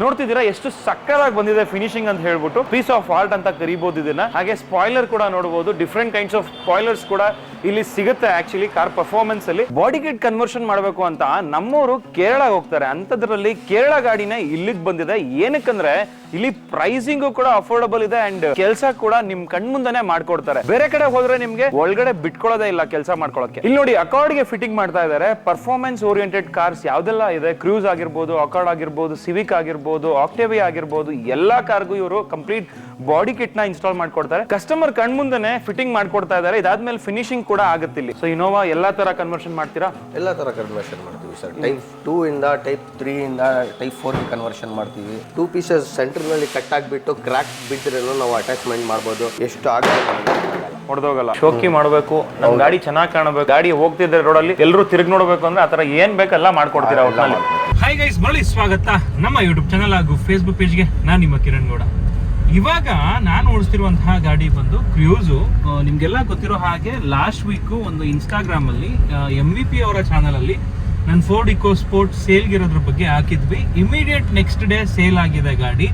ನೋಡ್ತಿದ್ದೀರಾ ಎಷ್ಟು ಸಕ್ಕತ್ತಾಗಿ ಬಂದಿದೆ ಫಿನಿಶಿಂಗ್ ಅಂತ ಹೇಳ್ಬಿಟ್ಟು ಪೀಸ್ ಆಫ್ ಆರ್ಟ್ ಅಂತ ಕರಿಬಹುದು ಇದನ್ನ. ಹಾಗೆ ಸ್ಪಾಯ್ಲರ್ ಕೂಡ ನೋಡಬಹುದು, ಡಿಫ್ರೆಂಟ್ ಕೈಂಡ್ಸ್ ಆಫ್ ಸ್ಪಾಯ್ಲರ್ಸ್ ಕೂಡ ಇಲ್ಲಿ ಸಿಗುತ್ತೆ. ಆಕ್ಚುಲಿ ಕಾರ್ ಪರ್ಫಾರ್ಮೆನ್ಸ್ ಅಲ್ಲಿ ಬಾಡಿ ಕಿಟ್ ಕನ್ವರ್ಷನ್ ಮಾಡಬೇಕು ಅಂತ ನಮ್ಮವರು ಕೇರಳ ಹೋಗ್ತಾರೆ, ಅಂತದ್ರಲ್ಲಿ ಕೇರಳ ಗಾಡಿನ ಇಲ್ಲಿಗೆ ಬಂದಿದೆ. ಏನಕ್ಕಂದ್ರೆ ಇಲ್ಲಿ ಪ್ರೈಸಿಂಗು ಕೂಡ ಅಫೋರ್ಡಬಲ್ ಇದೆ ಅಂಡ್ ಕೆಲಸ ಕೂಡ ನಿಮ್ ಕಣ್ಮುಂದನೆ ಮಾಡ್ಕೊಡ್ತಾರೆ. ಬೇರೆ ಕಡೆ ಹೋದ್ರೆ ನಿಮ್ಗೆ ಒಳಗಡೆ ಬಿಟ್ಕೊಳ್ಳೋದೇ ಇಲ್ಲ ಕೆಲಸ ಮಾಡ್ಕೊಳಕ್ಕೆ. ಇಲ್ಲಿ ನೋಡಿ ಅಕಾರ್ಡ್ ಗೆ ಫಿಟ್ಟಿಂಗ್ ಮಾಡ್ತಾ ಇದ್ದಾರೆ. ಪರ್ಫಾರ್ಮೆನ್ಸ್ ಓರಿಯೆಂಟೆಡ್ ಕಾರ್ಸ್ ಯಾವ್ದೆಲ್ಲ ಇದೆ, ಕ್ರೂಸ್ ಆಗಿರ್ಬೋದು, ಅಕಾರ್ಡ್ ಆಗಿರ್ಬೋದು, ಸಿವಿಕ್ ಆಗಿರ್ಬೋದು, ಆಕ್ಟೇವಿಯಾ ಆಗಿರ್ಬೋದು, ಎಲ್ಲಾ ಕಾರ್ಗೂ ಇವರು ಕಂಪ್ಲೀಟ್ ಬಾಡಿ ಕಿಟ್ ನ ಇನ್ಸ್ಟಾಲ್ ಮಾಡ್ಕೊಡ್ತಾರೆ. ಕಸ್ಟಮರ್ ಕಣ್ಮುಂದನೆ ಫಿಟ್ಟಿಂಗ್ ಮಾಡ್ಕೊಡ್ತಾ ಇದ್ದಾರೆ. ಇದಾದ್ಮೇಲೆ ಫಿನಿಶಿಂಗ್ ಕೂಡ ಆಗುತ್ತೆ ಇಲ್ಲಿ. ಸೊ ಇನೋವಾ ಎಲ್ಲಾ ತರ ಕನ್ವರ್ಷನ್ ಮಾಡ್ತೀರಾ? ಎಲ್ಲಾ ತರ ಕನ್ವರ್ಷನ್ ಮಾಡ್ತೀವಿ ಸರ್. ಟೈಪ್ 2 ಇಂದ ಟೈಪ್ 3 ಇಂದ ಟೈಪ್ 4 ಕನ್ವರ್ಷನ್ ಮಾಡ್ತೀವಿ. 2 ಪೀಸಸ್ ಸೆಂಟರ್ ನಲ್ಲಿ ಕಟ್ ಆಗಿಬಿಟ್ಟು ಕ್ರಾಕ್ ಬಿದ್ದರೂ ನಾವು ಅಟ್ಯಾಚ್ಮೆಂಟ್ ಮಾಡಬಹುದು. ಎಷ್ಟು ಹೊಡೆದೋಗಲ್ಲ. ಶೋಕಿ ಮಾಡಬೇಕು, ನಮ್ಮ ಗಾಡಿ ಚೆನ್ನಾಗಿ ಕಾಣಬೇಕು, ಗಾಡಿ ಹೋಗ್ತಿದ್ರೆ ರೋಡಲ್ಲಿ ಎಲ್ಲರೂ ತಿರುಗಿ ನೋಡಬೇಕು ಅಂದ್ರೆ ಆತರ ಏನ್ ಬೇಕೆಲ್ಲ ಮಾಡ್ಕೊಡ್ತೀರಾ ಒಟ್ನಲ್ಲಿ. ಹಾಯ್ ಗೈಸ್, ಮರಳಿ ಸ್ವಾಗತ ನಮ್ಮ ಯೂಟ್ಯೂಬ್ ಚಾನಲ್ ಹಾಗೂ ಫೇಸ್ಬುಕ್ ಪೇಜ್ಗೆ. ನಾನು ನಿಮ್ಮ ಕಿರಣ್ ಗೌಡ. ಇವಾಗ ನಾನು ಓಡಿಸ್ತಿರುವಂತಹ ಗಾಡಿ ಬಂದು ಕ್ರೂಸು. ನಿಮ್ಗೆಲ್ಲ ಗೊತ್ತಿರೋ ಹಾಗೆ ಲಾಸ್ಟ್ ವೀಕ್ ಒಂದು ಇನ್ಸ್ಟಾಗ್ರಾಮ್ ಅಲ್ಲಿ MVP ಅವರ ಚಾನಲ್ ಅಲ್ಲಿ ನಾನು ಫೋರ್ಡ್ ಇಕೋ ಸ್ಪೋರ್ಟ್ ಸೇಲ್ಗಿರೋದ್ರ ಬಗ್ಗೆ ಹಾಕಿದ್ವಿ. ಇಮಿಡಿಯೇಟ್ ನೆಕ್ಸ್ಟ್ ಡೇ ಸೇಲ್ ಆಗಿದೆ ಗಾಡಿ.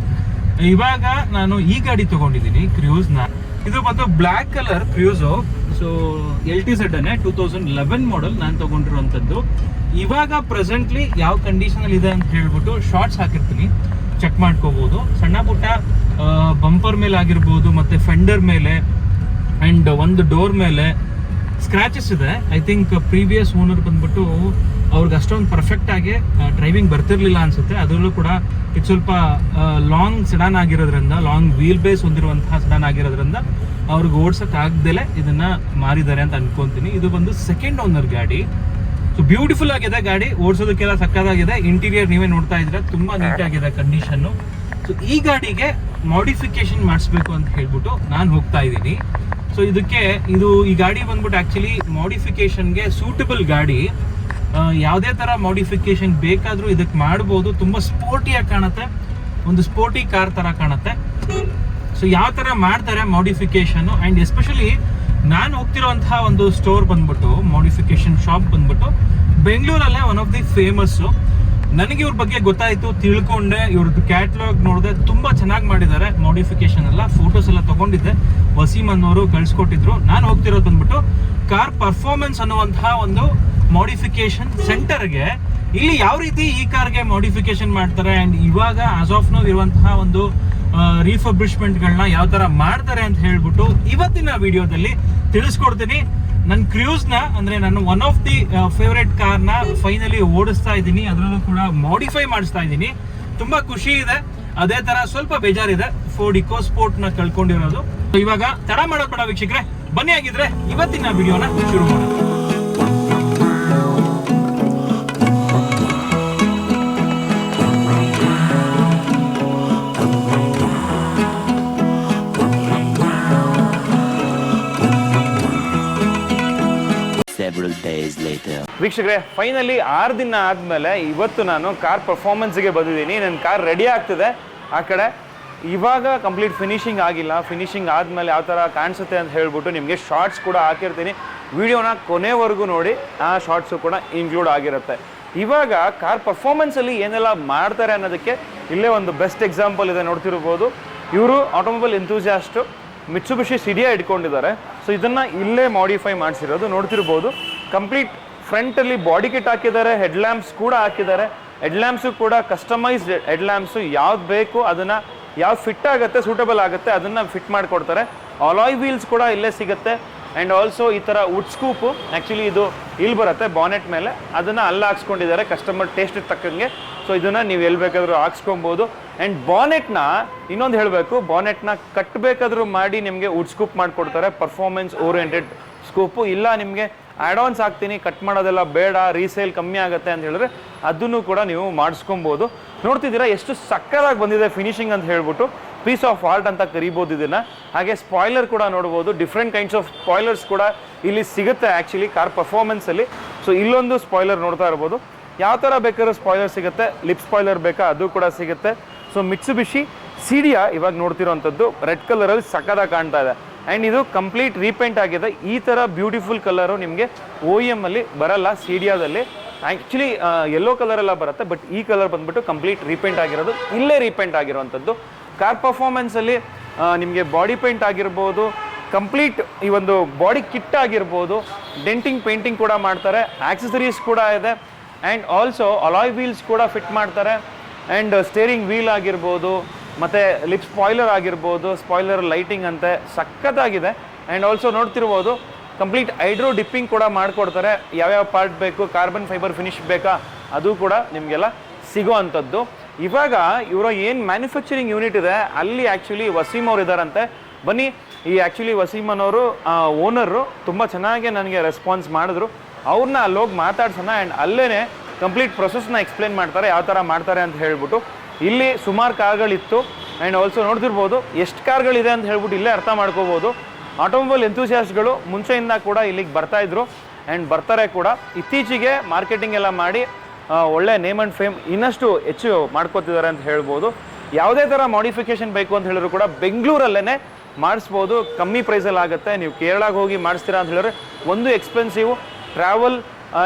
ಇವಾಗ ನಾನು ಈ ಗಾಡಿ ತಗೊಂಡಿದ್ದೀನಿ ಕ್ರೂಸ್ನ. ಇದು ಬಂದು black colour cruise. So LTZ 2011 model ನಾನು ತಗೊಂಡಿರುವಂಥದ್ದು. ಇವಾಗ ಪ್ರೆಸೆಂಟ್ಲಿ ಯಾವ ಕಂಡೀಷನ್ ಅಲ್ಲಿ ಇದೆ ಅಂತ ಹೇಳ್ಬಿಟ್ಟು ಶಾರ್ಟ್ಸ್ ಹಾಕಿರ್ತೀನಿ, ಚೆಕ್ ಮಾಡ್ಕೋಬಹುದು. ಸಣ್ಣ ಪುಟ್ಟ ಬಂಪರ್ ಮೇಲೆ ಆಗಿರ್ಬೋದು, ಮತ್ತೆ ಫೆಂಡರ್ ಮೇಲೆ ಅಂಡ್ ಒಂದು ಡೋರ್ ಮೇಲೆ ಸ್ಕ್ರಾಚಸ್ ಇದೆ. ಐ ಥಿಂಕ್ ಪ್ರೀವಿಯಸ್ ಓನರ್ ಬಂದ್ಬಿಟ್ಟು ಅವ್ರಿಗೆ ಅಷ್ಟೊಂದು ಪರ್ಫೆಕ್ಟ್ ಆಗಿ ಡ್ರೈವಿಂಗ್ ಬರ್ತಿರ್ಲಿಲ್ಲ ಅನ್ಸುತ್ತೆ. ಅದರಲ್ಲೂ ಕೂಡ ಇದು ಸ್ವಲ್ಪ ಲಾಂಗ್ ಸೆಡಾನ್ ಆಗಿರೋದ್ರಿಂದ, ಲಾಂಗ್ ವೀಲ್ ಬೇಸ್ ಹೊಂದಿರುವಂತಹ ಸೆಡಾನ್ ಆಗಿರೋದ್ರಿಂದ ಅವ್ರಿಗೆ ಓಡ್ಸಕ್ ಆಗ್ದಲೆ ಇದನ್ನ ಮಾರಿದ್ದಾರೆ ಅಂತ ಅನ್ಕೊಂತೀನಿ. ಇದು ಬಂದು ಸೆಕೆಂಡ್ ಓನರ್ ಗಾಡಿ. ಸೊ ಬ್ಯೂಟಿಫುಲ್ ಆಗಿದೆ ಗಾಡಿ, ಓಡಿಸೋದಕ್ಕೆಲ್ಲ ಸಕ್ಕತ್ತಾಗಿದೆ. ಇಂಟೀರಿಯರ್ ನೀವೇ ನೋಡ್ತಾ ಇದ್ರೆ ತುಂಬಾ ನೀಟ್ ಆಗಿದೆ ಕಂಡೀಷನ್. ಸೊ ಈ ಗಾಡಿಗೆ ಮಾಡಿಫಿಕೇಶನ್ ಮಾಡಿಸ್ಬೇಕು ಅಂತ ಹೇಳ್ಬಿಟ್ಟು ನಾನು ಹೋಗ್ತಾ ಇದ್ದೀನಿ. ಸೊ ಈ ಗಾಡಿ ಬಂದ್ಬಿಟ್ಟು ಆಕ್ಚುಲಿ ಮಾಡಿಫಿಕೇಶನ್ಗೆ ಸೂಟಬಲ್ ಗಾಡಿ. ಯಾವುದೇ ತರ ಮಾಡಿಫಿಕೇಶನ್ ಬೇಕಾದ್ರೂ ಇದಕ್ಕೆ ಮಾಡ್ಬೋದು. ತುಂಬಾ ಸ್ಪೋರ್ಟಿಯಾಗಿ ಕಾಣುತ್ತೆ, ಒಂದು ಸ್ಪೋರ್ಟಿ ಕಾರ್ ತರ ಕಾಣುತ್ತೆ. ಸೊ ಯಾವ ತರ ಮಾಡ್ತಾರೆ ಮಾಡಿಫಿಕೇಶನ್, ಅಂಡ್ ಎಸ್ಪೆಷಲಿ ನಾನು ಹೋಗ್ತಿರುವಂತಹ ಒಂದು ಸ್ಟೋರ್ ಬಂದ್ಬಿಟ್ಟು, ಮಾಡಿಫಿಕೇಶನ್ ಶಾಪ್ ಬಂದ್ಬಿಟ್ಟು ಬೆಂಗಳೂರಲ್ಲೇ ಒನ್ ಆಫ್ ದಿ ಫೇಮಸ್. ನನಗೆ ಇವ್ರ ಬಗ್ಗೆ ಗೊತ್ತಾಯ್ತು, ತಿಳ್ಕೊಂಡೆ, ಇವ್ರದ್ದು ಕ್ಯಾಟ್ಲಾಗ್ ನೋಡಿದೆ, ತುಂಬಾ ಚೆನ್ನಾಗಿ ಮಾಡಿದ್ದಾರೆ ಮಾಡಿಫಿಕೇಶನ್ ಎಲ್ಲ. ಫೋಟೋಸ್ ಎಲ್ಲ ತಗೊಂಡಿದ್ದೆ, ವಸೀಮ್ ಅನ್ನೋರು ಕಳ್ಸಿಕೊಟ್ಟಿದ್ರು. ನಾನು ಹೋಗ್ತಿರೋದು ಬಂದ್ಬಿಟ್ಟು ಕಾರ್ ಪರ್ಫಾರ್ಮೆನ್ಸ್ ಅನ್ನುವಂತಹ ಒಂದು ಮಾಡಿಫಿಕೇಶನ್ ಸೆಂಟರ್ಗೆ. ಇಲ್ಲಿ ಯಾವ ರೀತಿ ಈ ಕಾರ್ಗೆ ಮಾಡಿಫಿಕೇಶನ್ ಮಾಡ್ತಾರೆ ಅಂಡ್ ಇವಾಗ ಆಸ್ ಆಫ್ ನೋ ಇರುವಂತಹ ಒಂದು ರೀಫರ್ಬಿಶ್ಮೆಂಟ್ಗಳನ್ನ ಯಾವ ತರ ಮಾಡ್ತಾರೆ ಅಂತ ಹೇಳ್ಬಿಟ್ಟು ಇವತ್ತಿನ ವಿಡಿಯೋದಲ್ಲಿ ತಿಳಿಸ್ಕೊಡ್ತೀನಿ. ನನ್ನ ಕ್ರೂಸ್ನ ಅಂದ್ರೆ ನನ್ನ ಒನ್ ಆಫ್ ದಿ ಫೇವರೇಟ್ ಕಾರ್ನ ಫೈನಲಿ ಓಡಿಸ್ತಾ ಇದ್ದೀನಿ. ಅದರಲ್ಲೂ ಕೂಡ ಮಾಡಿಫೈ ಮಾಡಿಸ್ತಾ ಇದ್ದೀನಿ. ತುಂಬಾ ಖುಷಿ ಇದೆ, ಅದೇ ತರ ಸ್ವಲ್ಪ ಬೇಜಾರಿದೆ ಫೋರ್ಡ್ ಇಕೋ ಸ್ಪೋರ್ಟ್ ನ ಕಳ್ಕೊಂಡಿರೋದು. ಇವಾಗ ತಡ ಮಾಡೋದ್ ಬೇಡ ವೀಕ್ಷಕರೇ, ಬನ್ನಿ ಆಗಿದ್ರೆ ಇವತ್ತಿನ ವಿಡಿಯೋನ ಶುರು ಮಾಡೋಣ. ವೀಕ್ಷಕರೇ, ಫೈನಲಿ 6 ದಿನ ಆದ್ಮೇಲೆ ಇವತ್ತು ನಾನು ಕಾರ್ ಪರ್ಫಾರ್ಮೆನ್ಸ್ಗೆ ಬಂದಿದ್ದೀನಿ. ನನ್ನ ಕಾರ್ ರೆಡಿ ಆಗ್ತಿದೆ ಆ ಕಡೆ. ಇವಾಗ ಕಂಪ್ಲೀಟ್ ಫಿನಿಶಿಂಗ್ ಆಗಿಲ್ಲ. ಫಿನಿಶಿಂಗ್ ಆದ್ಮೇಲೆ ಯಾವ ಥರ ಕಾಣಿಸುತ್ತೆ ಅಂತ ಹೇಳ್ಬಿಟ್ಟು ನಿಮಗೆ ಶಾರ್ಟ್ಸ್ ಕೂಡ ಹಾಕಿರ್ತೀನಿ. ವಿಡಿಯೋನ ಕೊನೆವರೆಗೂ ನೋಡಿ, ಆ ಶಾರ್ಟ್ಸು ಕೂಡ ಇನ್ಕ್ಲೂಡ್ ಆಗಿರುತ್ತೆ. ಇವಾಗ ಕಾರ್ ಪರ್ಫಾರ್ಮೆನ್ಸಲ್ಲಿ ಏನೆಲ್ಲ ಮಾಡ್ತಾರೆ ಅನ್ನೋದಕ್ಕೆ ಇಲ್ಲೇ ಒಂದು ಬೆಸ್ಟ್ ಎಕ್ಸಾಂಪಲ್ ಇದೆ, ನೋಡ್ತಿರ್ಬೋದು. ಇವರು ಆಟೋಮೊಬೈಲ್ ಎಂಥೂಸಿಯಾಸ್ಟು ಮಿಟ್ಸುಬಿಷಿ ಸಿಡಿಯಾ ಇಟ್ಕೊಂಡಿದ್ದಾರೆ. ಸೊ ಇದನ್ನು ಇಲ್ಲೇ ಮಾಡಿಫೈ ಮಾಡಿಸಿರೋದು ನೋಡ್ತಿರ್ಬೋದು. ಕಂಪ್ಲೀಟ್ ಫ್ರಂಟಲ್ಲಿ ಬಾಡಿ ಕಿಟ್ ಹಾಕಿದ್ದಾರೆ, ಹೆಡ್ ಲ್ಯಾಂಪ್ಸ್ ಕೂಡ ಹಾಕಿದ್ದಾರೆ. ಹೆಡ್ ಲ್ಯಾಂಪ್ಸು ಕೂಡ ಕಸ್ಟಮೈಸ್ಡ್ ಹೆಡ್ ಲ್ಯಾಂಪ್ಸು, ಯಾವ್ದು ಬೇಕು ಅದನ್ನು, ಯಾವ್ದು ಫಿಟ್ ಆಗುತ್ತೆ, ಸೂಟಬಲ್ ಆಗುತ್ತೆ ಅದನ್ನು ಫಿಟ್ ಮಾಡಿಕೊಡ್ತಾರೆ. ಅಲಾಯ್ ವೀಲ್ಸ್ ಕೂಡ ಇಲ್ಲೇ ಸಿಗುತ್ತೆ. ಆ್ಯಂಡ್ ಆಲ್ಸೋ ಈ ಥರ ವುಡ್ ಸ್ಕೂಪು, ಆ್ಯಕ್ಚುಲಿ ಇದು ಇಲ್ಲಿ ಬರುತ್ತೆ ಬಾನೆಟ್ ಮೇಲೆ, ಅದನ್ನು ಅಲ್ಲಿ ಹಾಕ್ಸ್ಕೊಂಡಿದ್ದಾರೆ ಕಸ್ಟಮರ್ ಟೇಸ್ಟಿಗೆ ತಕ್ಕಂಗೆ. ಸೊ ಇದನ್ನು ನೀವು ಎಲ್ಲಿ ಬೇಕಾದರೂ ಹಾಕ್ಸ್ಕೊಬೋದು. ಆ್ಯಂಡ್ ಬಾನೆಟ್ನ ಇನ್ನೊಂದು ಹೇಳಬೇಕು, ಬಾನೆಟ್ನ ಕಟ್ಟಬೇಕಾದ್ರೂ ಮಾಡಿ ನಿಮಗೆ ವುಡ್ ಸ್ಕೂಪ್ ಮಾಡಿಕೊಡ್ತಾರೆ, ಪರ್ಫಾರ್ಮೆನ್ಸ್ ಓರಿಯೆಂಟೆಡ್ ಸ್ಕೂಪು. ಇಲ್ಲ ನಿಮಗೆ ಆ್ಯಡ್-ಆನ್ಸ್ ಹಾಕ್ತೀನಿ, ಕಟ್ ಮಾಡೋದೆಲ್ಲ ಬೇಡ, ರೀಸೇಲ್ ಕಮ್ಮಿ ಆಗುತ್ತೆ ಅಂತ ಹೇಳಿದ್ರೆ ಅದನ್ನು ಕೂಡ ನೀವು ಮಾಡಿಸ್ಕೊಬೋದು. ನೋಡ್ತಿದ್ದೀರಾ ಎಷ್ಟು ಸಕ್ಕತ್ತಾಗಿ ಬಂದಿದೆ ಫಿನಿಶಿಂಗ್ ಅಂತ ಹೇಳ್ಬಿಟ್ಟು ಪೀಸ್ ಆಫ್ ಆರ್ಟ್ ಅಂತ ಕರಿಬೋದು ಇದನ್ನು. ಹಾಗೆ ಸ್ಪಾಯ್ಲರ್ ಕೂಡ ನೋಡ್ಬೋದು, ಡಿಫ್ರೆಂಟ್ ಕೈಂಡ್ಸ್ ಆಫ್ ಸ್ಪಾಯ್ಲರ್ಸ್ ಕೂಡ ಇಲ್ಲಿ ಸಿಗುತ್ತೆ ಆ್ಯಕ್ಚುಲಿ ಕಾರ್ ಪರ್ಫಾರ್ಮೆನ್ಸಲ್ಲಿ. ಸೊ ಇಲ್ಲೊಂದು ಸ್ಪಾಯ್ಲರ್ ನೋಡ್ತಾ ಇರ್ಬೋದು. ಯಾವ ಥರ ಬೇಕಾದ್ರೂ ಸ್ಪಾಯ್ಲರ್ ಸಿಗುತ್ತೆ, ಲಿಪ್ ಸ್ಪಾಯ್ಲರ್ ಬೇಕಾ ಅದು ಕೂಡ ಸಿಗುತ್ತೆ. ಸೊ ಮಿಟ್ಸುಬಿಷಿ ಸಿಡಿಯಾ ಇವಾಗ ನೋಡ್ತಿರೋವಂಥದ್ದು ರೆಡ್ ಕಲರಲ್ಲಿ ಸಕ್ಕತ್ತಾಗಿ ಕಾಣ್ತಾ ಇದೆ. ಆ್ಯಂಡ್ ಇದು ಕಂಪ್ಲೀಟ್ ರೀಪೇಂಟ್ ಆಗಿದೆ. ಈ ಥರ ಬ್ಯೂಟಿಫುಲ್ ಕಲರು ನಿಮಗೆ OEM ಅಲ್ಲಿ ಬರಲ್ಲ ಸಿಡಿಯಾದಲ್ಲಿ. ಆ್ಯಕ್ಚುಲಿ ಯೆಲ್ಲೋ ಕಲರ್ ಎಲ್ಲ ಬರುತ್ತೆ, ಬಟ್ ಈ ಕಲರ್ ಬಂದ್ಬಿಟ್ಟು ಕಂಪ್ಲೀಟ್ ರೀಪೇಂಟ್ ಆಗಿರೋದು, ಇಲ್ಲೇ ರೀಪೇಂಟ್ ಆಗಿರುವಂಥದ್ದು. ಕಾರ್ ಪರ್ಫಾರ್ಮೆನ್ಸಲ್ಲಿ ನಿಮಗೆ ಬಾಡಿ ಪೇಂಟ್ ಆಗಿರ್ಬೋದು, ಕಂಪ್ಲೀಟ್ ಈ ಒಂದು ಬಾಡಿ ಕಿಟ್ ಆಗಿರ್ಬೋದು, ಡೆಂಟಿಂಗ್ ಪೇಂಟಿಂಗ್ ಕೂಡ ಮಾಡ್ತಾರೆ, ಆಕ್ಸೆಸರೀಸ್ ಕೂಡ ಇದೆ, ಆ್ಯಂಡ್ ಆಲ್ಸೋ ಅಲಾಯ್ ವೀಲ್ಸ್ ಕೂಡ ಫಿಟ್ ಮಾಡ್ತಾರೆ, ಆ್ಯಂಡ್ ಸ್ಟೇರಿಂಗ್ ವೀಲ್ ಆಗಿರ್ಬೋದು, ಮತ್ತು ಲಿಪ್ ಸ್ಪಾಯ್ಲರ್ ಆಗಿರ್ಬೋದು, ಸ್ಪಾಯ್ಲರ್ ಲೈಟಿಂಗ್ ಅಂತೆ ಸಖತ್ತಾಗಿದೆ. ಆ್ಯಂಡ್ ಆಲ್ಸೋ ನೋಡ್ತಿರ್ಬೋದು ಕಂಪ್ಲೀಟ್ ಹೈಡ್ರೋ ಡಿಪ್ಪಿಂಗ್ ಕೂಡ ಮಾಡಿಕೊಡ್ತಾರೆ. ಯಾವ್ಯಾವ ಪಾರ್ಟ್ ಬೇಕು, ಕಾರ್ಬನ್ ಫೈಬರ್ ಫಿನಿಶ್ ಬೇಕಾ ಅದು ಕೂಡ ನಿಮಗೆಲ್ಲ ಸಿಗೋ ಅಂಥದ್ದು. ಇವಾಗ ಇವರ ಏನು ಮ್ಯಾನುಫ್ಯಾಕ್ಚರಿಂಗ್ ಯೂನಿಟ್ ಇದೆ ಅಲ್ಲಿ ಆ್ಯಕ್ಚುಲಿ ವಸೀಮ್ ಅವ್ರು ಇದ್ದಾರಂತೆ. ಬನ್ನಿ, ಈ ಆ್ಯಕ್ಚುಲಿ ವಸೀಮನವರು ಓನರು ತುಂಬ ಚೆನ್ನಾಗಿ ನನಗೆ ರೆಸ್ಪಾನ್ಸ್ ಮಾಡಿದ್ರು. ಅವ್ರನ್ನ ಅಲ್ಲೋಗಿ ಮಾತಾಡ್ಸೋಣ, ಆ್ಯಂಡ್ ಅಲ್ಲೇ ಕಂಪ್ಲೀಟ್ ಪ್ರೊಸೆಸ್ನ ಎಕ್ಸ್ಪ್ಲೇನ್ ಮಾಡ್ತಾರೆ, ಯಾವ ಥರ ಮಾಡ್ತಾರೆ ಅಂತ ಹೇಳ್ಬಿಟ್ಟು. ಇಲ್ಲಿ ಸುಮಾರು ಕಾರ್ಗಳಿತ್ತು, ಆ್ಯಂಡ್ ಆಲ್ಸೋ ನೋಡ್ತಿರ್ಬೋದು ಎಷ್ಟು ಕಾರ್ಗಳಿದೆ ಅಂತ ಹೇಳ್ಬಿಟ್ಟು ಇಲ್ಲೇ ಅರ್ಥ ಮಾಡ್ಕೋಬೋದು. ಆಟೋಮೊಬೈಲ್ ಎಂಥೂಸಿಯಾಸ್ಟ್ಗಳು ಮುಂಚೆಯಿಂದ ಕೂಡ ಇಲ್ಲಿಗೆ ಬರ್ತಾಯಿದ್ರು ಆ್ಯಂಡ್ ಬರ್ತಾರೆ ಕೂಡ. ಇತ್ತೀಚೆಗೆ ಮಾರ್ಕೆಟಿಂಗ್ ಎಲ್ಲ ಮಾಡಿ ಒಳ್ಳೆ ನೇಮ್ ಆ್ಯಂಡ್ ಫೇಮ್ ಇನ್ನಷ್ಟು ಹೆಚ್ಚು ಮಾಡ್ಕೋತಿದ್ದಾರೆ ಅಂತ ಹೇಳ್ಬೋದು. ಯಾವುದೇ ಥರ ಮಾಡಿಫಿಕೇಷನ್ ಬೇಕು ಅಂತ ಹೇಳಿದ್ರು ಕೂಡ ಬೆಂಗಳೂರಲ್ಲೇ ಮಾಡಿಸ್ಬೋದು, ಕಮ್ಮಿ ಪ್ರೈಸಲ್ಲಿ ಆಗುತ್ತೆ. ನೀವು ಕೇರಳಕ್ಕೆ ಹೋಗಿ ಮಾಡಿಸ್ತೀರಾ ಅಂತ ಹೇಳಿದ್ರೆ ಒಂದು ಎಕ್ಸ್ಪೆನ್ಸಿವ್, ಟ್ರಾವೆಲ್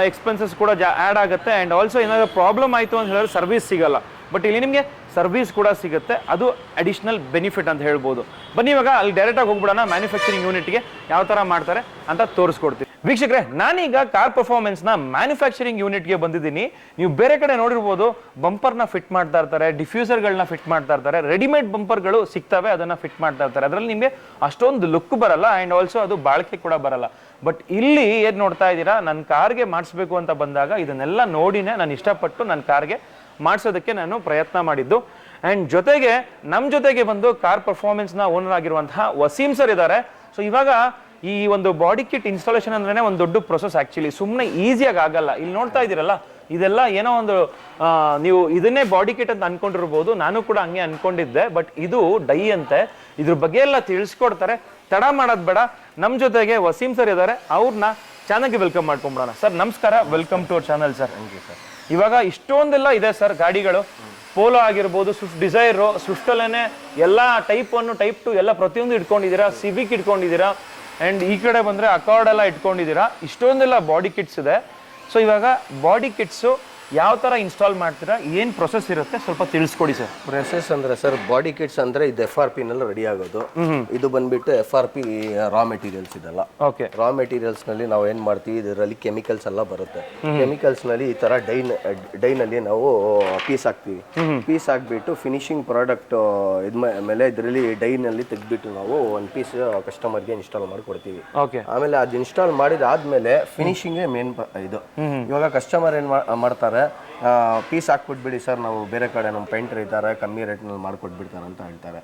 ಎಕ್ಸ್ಪೆನ್ಸಸ್ ಕೂಡ ಆ್ಯಡ್ ಆಗುತ್ತೆ. ಆ್ಯಂಡ್ ಆಲ್ಸೋ ಏನಾದರೂ ಪ್ರಾಬ್ಲಮ್ ಆಯಿತು ಅಂತ ಹೇಳಿದ್ರೆ ಸರ್ವಿಸ್ ಸಿಗಲ್ಲ, ಬಟ್ ಇಲ್ಲಿ ನಿಮಗೆ ಸರ್ವಿಸ್ ಕೂಡ ಸಿಗುತ್ತೆ, ಅದು ಅಡಿಷ್ನಲ್ ಬೆನಿಫಿಟ್ ಅಂತ ಹೇಳ್ಬೋದು. ಬನ್ನಿ ಇವಾಗ ಅಲ್ಲಿ ಡೈರೆಕ್ಟಾಗಿ ಹೋಗ್ಬಿಡೋಣ, ಮ್ಯಾನುಫ್ಯಾಕ್ಚರಿಂಗ್ ಯೂನಿಟ್ಗೆ ಯಾವ ಥರ ಮಾಡ್ತಾರೆ ಅಂತ ತೋರಿಸ್ಕೊಡ್ತೀವಿ. ವೀಕ್ಷಕರೇ, ನಾನೀಗ ಕಾರ್ ಪರ್ಫಾರ್ಮೆನ್ಸ್ನ ಮ್ಯಾನುಫ್ಯಾಕ್ಚರಿಂಗ್ ಯೂನಿಟ್ಗೆ ಬಂದಿದ್ದೀನಿ. ನೀವು ಬೇರೆ ಕಡೆ ನೋಡಿರ್ಬೋದು, ಬಂಪರ್ನ ಫಿಟ್ ಮಾಡ್ತಾ ಇರ್ತಾರೆ, ಡಿಫ್ಯೂಸರ್ಗಳನ್ನ ಫಿಟ್ ಮಾಡ್ತಾ ಇರ್ತಾರೆ, ರೆಡಿಮೇಡ್ ಬಂಪರ್ಗಳು ಸಿಗ್ತವೆ, ಅದನ್ನು ಫಿಟ್ ಮಾಡ್ತಾ ಇರ್ತಾರೆ. ಅದರಲ್ಲಿ ನಿಮಗೆ ಅಷ್ಟೊಂದು ಲುಕ್ ಬರಲ್ಲ, ಆ್ಯಂಡ್ ಆಲ್ಸೋ ಅದು ಬಾಳಿಕೆ ಕೂಡ ಬರಲ್ಲ. ಬಟ್ ಇಲ್ಲಿ ಏನು ನೋಡ್ತಾ ಇದ್ದೀರಾ, ನನ್ನ ಕಾರ್ಗೆ ಮಾಡಿಸ್ಬೇಕು ಅಂತ ಬಂದಾಗ ಇದನ್ನೆಲ್ಲ ನೋಡಿನೇ ನಾನು ಇಷ್ಟಪಟ್ಟು ನನ್ನ ಕಾರ್ಗೆ ಮಾಡಿಸೋದಕ್ಕೆ ನಾನು ಪ್ರಯತ್ನ ಮಾಡಿದ್ದು. ಆ್ಯಂಡ್ ಜೊತೆಗೆ ನಮ್ಮ ಜೊತೆಗೆ ಬಂದು ಕಾರ್ ಪರ್ಫಾರ್ಮೆನ್ಸ್ನ ಓನರ್ ಆಗಿರುವಂತಹ ವಸೀಮ್ ಸರ್ ಇದ್ದಾರೆ. ಸೊ ಇವಾಗ ಈ ಒಂದು ಬಾಡಿ ಕಿಟ್ ಇನ್ಸ್ಟಾಲೇಷನ್ ಅಂದ್ರೆ ಒಂದು ದೊಡ್ಡ ಪ್ರೊಸೆಸ್. ಆ್ಯಕ್ಚುಲಿ ಸುಮ್ಮನೆ ಈಸಿಯಾಗಿ ಆಗಲ್ಲ. ಇಲ್ಲಿ ನೋಡ್ತಾ ಇದ್ದೀರಲ್ಲ, ಇದೆಲ್ಲ ಏನೋ ಒಂದು ನೀವು ಇದನ್ನೇ ಬಾಡಿ ಕಿಟ್ ಅಂತ ಅನ್ಕೊಂಡಿರ್ಬೋದು, ನಾನು ಕೂಡ ಹಂಗೆ ಅನ್ಕೊಂಡಿದ್ದೆ. ಬಟ್ ಇದು ಡೈ ಅಂತೆ, ಇದ್ರ ಬಗ್ಗೆ ಎಲ್ಲ ತಿಳಿಸ್ಕೊಡ್ತಾರೆ. ತಡ ಮಾಡೋದು ಬೇಡ, ನಮ್ಮ ಜೊತೆಗೆ ವಸೀಮ್ ಸರ್ ಇದ್ದಾರೆ, ಅವ್ರನ್ನ ಚಾನಲ್ಗೆ ವೆಲ್ಕಮ್ ಮಾಡ್ಕೊಂಬಿಡೋಣ. ಸರ್ ನಮಸ್ಕಾರ, welcome to our channel sir. Sir ಇವಾಗ ಇಷ್ಟೊಂದೆಲ್ಲ ಇದೆ ಸರ್ ಗಾಡಿಗಳು, ಪೋಲೋ ಆಗಿರ್ಬೋದು, ಸ್ವಿಫ್ಟ್ ಡಿಸೈರು, ಸ್ವಿಫ್ಟಲ್ಲೇ ಎಲ್ಲ ಟೈಪ್ 1 ಟೈಪ್ 2 ಎಲ್ಲ ಪ್ರತಿಯೊಂದು ಇಟ್ಕೊಂಡಿದ್ದೀರಾ, ಸಿವಿಕ್ ಇಟ್ಕೊಂಡಿದ್ದೀರಾ, ಆ್ಯಂಡ್ ಈ ಕಡೆ ಬಂದರೆ ಅಕಾರ್ಡ್ ಎಲ್ಲ ಇಟ್ಕೊಂಡಿದ್ದೀರಾ. ಇಷ್ಟೊಂದೆಲ್ಲ ಬಾಡಿ ಕಿಟ್ಸ್ ಇದೆ. ಸೊ ಇವಾಗ ಬಾಡಿ ಕಿಟ್ಸು ಯಾವ ಥರ ಇನ್ಸ್ಟಾಲ್ ಮಾಡ್ತೀರಾ, ಏನು ಪ್ರೊಸೆಸ್ ಇರುತ್ತೆ ಸ್ವಲ್ಪ ತಿಳಿಸ್ಕೊಡಿ ಸರ್. ಪ್ರೊಸೆಸ್ ಅಂದರೆ ಸರ್, ಬಾಡಿ ಕಿಟ್ಸ್ ಅಂದರೆ ಇದು FRP ನಲ್ಲಿ ರೆಡಿ ಆಗೋದು. ಇದು ಬಂದ್ಬಿಟ್ಟು FRP ರಾ ಮೆಟೀರಿಯಲ್ಸ್ ಇದೆಲ್ಲ. ಓಕೆ, ರಾ ಮೆಟೀರಿಯಲ್ಸ್ ನಲ್ಲಿ ನಾವು ಏನು ಮಾಡ್ತೀವಿ, ಇದರಲ್ಲಿ ಕೆಮಿಕಲ್ಸ್ ಎಲ್ಲ ಬರುತ್ತೆ. ಕೆಮಿಕಲ್ಸ್ ನಲ್ಲಿ ಈ ತರ ಡೈನಲ್ಲಿ ನಾವು ಪೀಸ್ ಹಾಕ್ತೀವಿ. ಪೀಸ್ ಹಾಕ್ಬಿಟ್ಟು ಫಿನಿಶಿಂಗ್ ಪ್ರಾಡಕ್ಟ್ ಮೇಲೆ ಇದರಲ್ಲಿ ಡೈನಲ್ಲಿ ತೆಗೆದ್ಬಿಟ್ಟು ನಾವು ಒಂದು ಪೀಸ್ ಕಸ್ಟಮರ್ಗೆ ಇನ್ಸ್ಟಾಲ್ ಮಾಡಿ ಕೊಡ್ತೀವಿ. ಓಕೆ, ಆಮೇಲೆ ಅದು ಇನ್ಸ್ಟಾಲ್ ಮಾಡಿದಾದ್ಮೇಲೆ ಫಿನಿಶಿಂಗ್ ಮೇನ್ ಇದು. ಇವಾಗ ಕಸ್ಟಮರ್ ಏನು ಮಾಡ್ತಾರೆ, ಪೀಸ್ ಹಾಕ್ಬಿಟ್ಬಿಡಿ ಸರ್, ನಾವು ಬೇರೆ ಕಡೆ ನಮ್ಮ ಪೇಂಟರ್ ಇದ್ದಾರೆ, ಕಮ್ಮಿ ರೇಟ್ನಲ್ಲಿ ಮಾಡ್ಕೊಟ್ಬಿಡ್ತಾರೆ ಅಂತ ಹೇಳ್ತಾರೆ.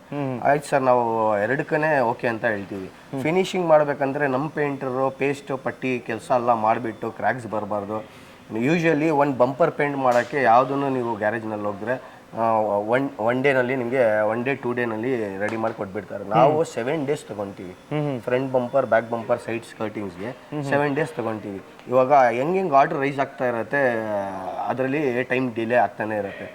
ಆಯ್ತು ಸರ್, ನಾವು ಎರಡಕ್ಕೇ ಓಕೆ ಅಂತ ಹೇಳ್ತೀವಿ. ಫಿನಿಶಿಂಗ್ ಮಾಡ್ಬೇಕಂದ್ರೆ ನಮ್ಮ ಪೇಂಟರು ಪೇಸ್ಟ್ ಪಟ್ಟಿ ಕೆಲಸ ಎಲ್ಲ ಮಾಡಿಬಿಟ್ಟು ಕ್ರ್ಯಾಕ್ಸ್ ಬರಬಾರ್ದು. ಯೂಶಲಿ ಒಂದು ಬಂಪರ್ ಪೇಂಟ್ ಮಾಡೋಕ್ಕೆ ಯಾವುದನ್ನು ನೀವು ಗ್ಯಾರೇಜ್ನಲ್ಲಿ ಹೋಗಿದ್ರೆ ಒನ್ ಡೇನಲ್ಲಿ ನಿಮಗೆ 1 day 2 ಡೇನಲ್ಲಿ ರೆಡಿ ಮಾಡಿ ಕೊಟ್ಬಿಡ್ತಾರೆ. ನಾವು 7 days ತಗೊಂತೀವಿ. Front bumper, back bumper, side ಸ್ಕರ್ಟಿಂಗ್ಸ್ಗೆ 7 days ತಗೊಂತೀವಿ. ಇವಾಗ ಹೆಂಗೆ ಆರ್ಡರ್ ರೈಸ್ ಆಗ್ತಾ ಇರುತ್ತೆ, ಅದರಲ್ಲಿ ಟೈಮ್ ಡಿಲೇ ಆಗ್ತಾನೆ ಇರುತ್ತೆ.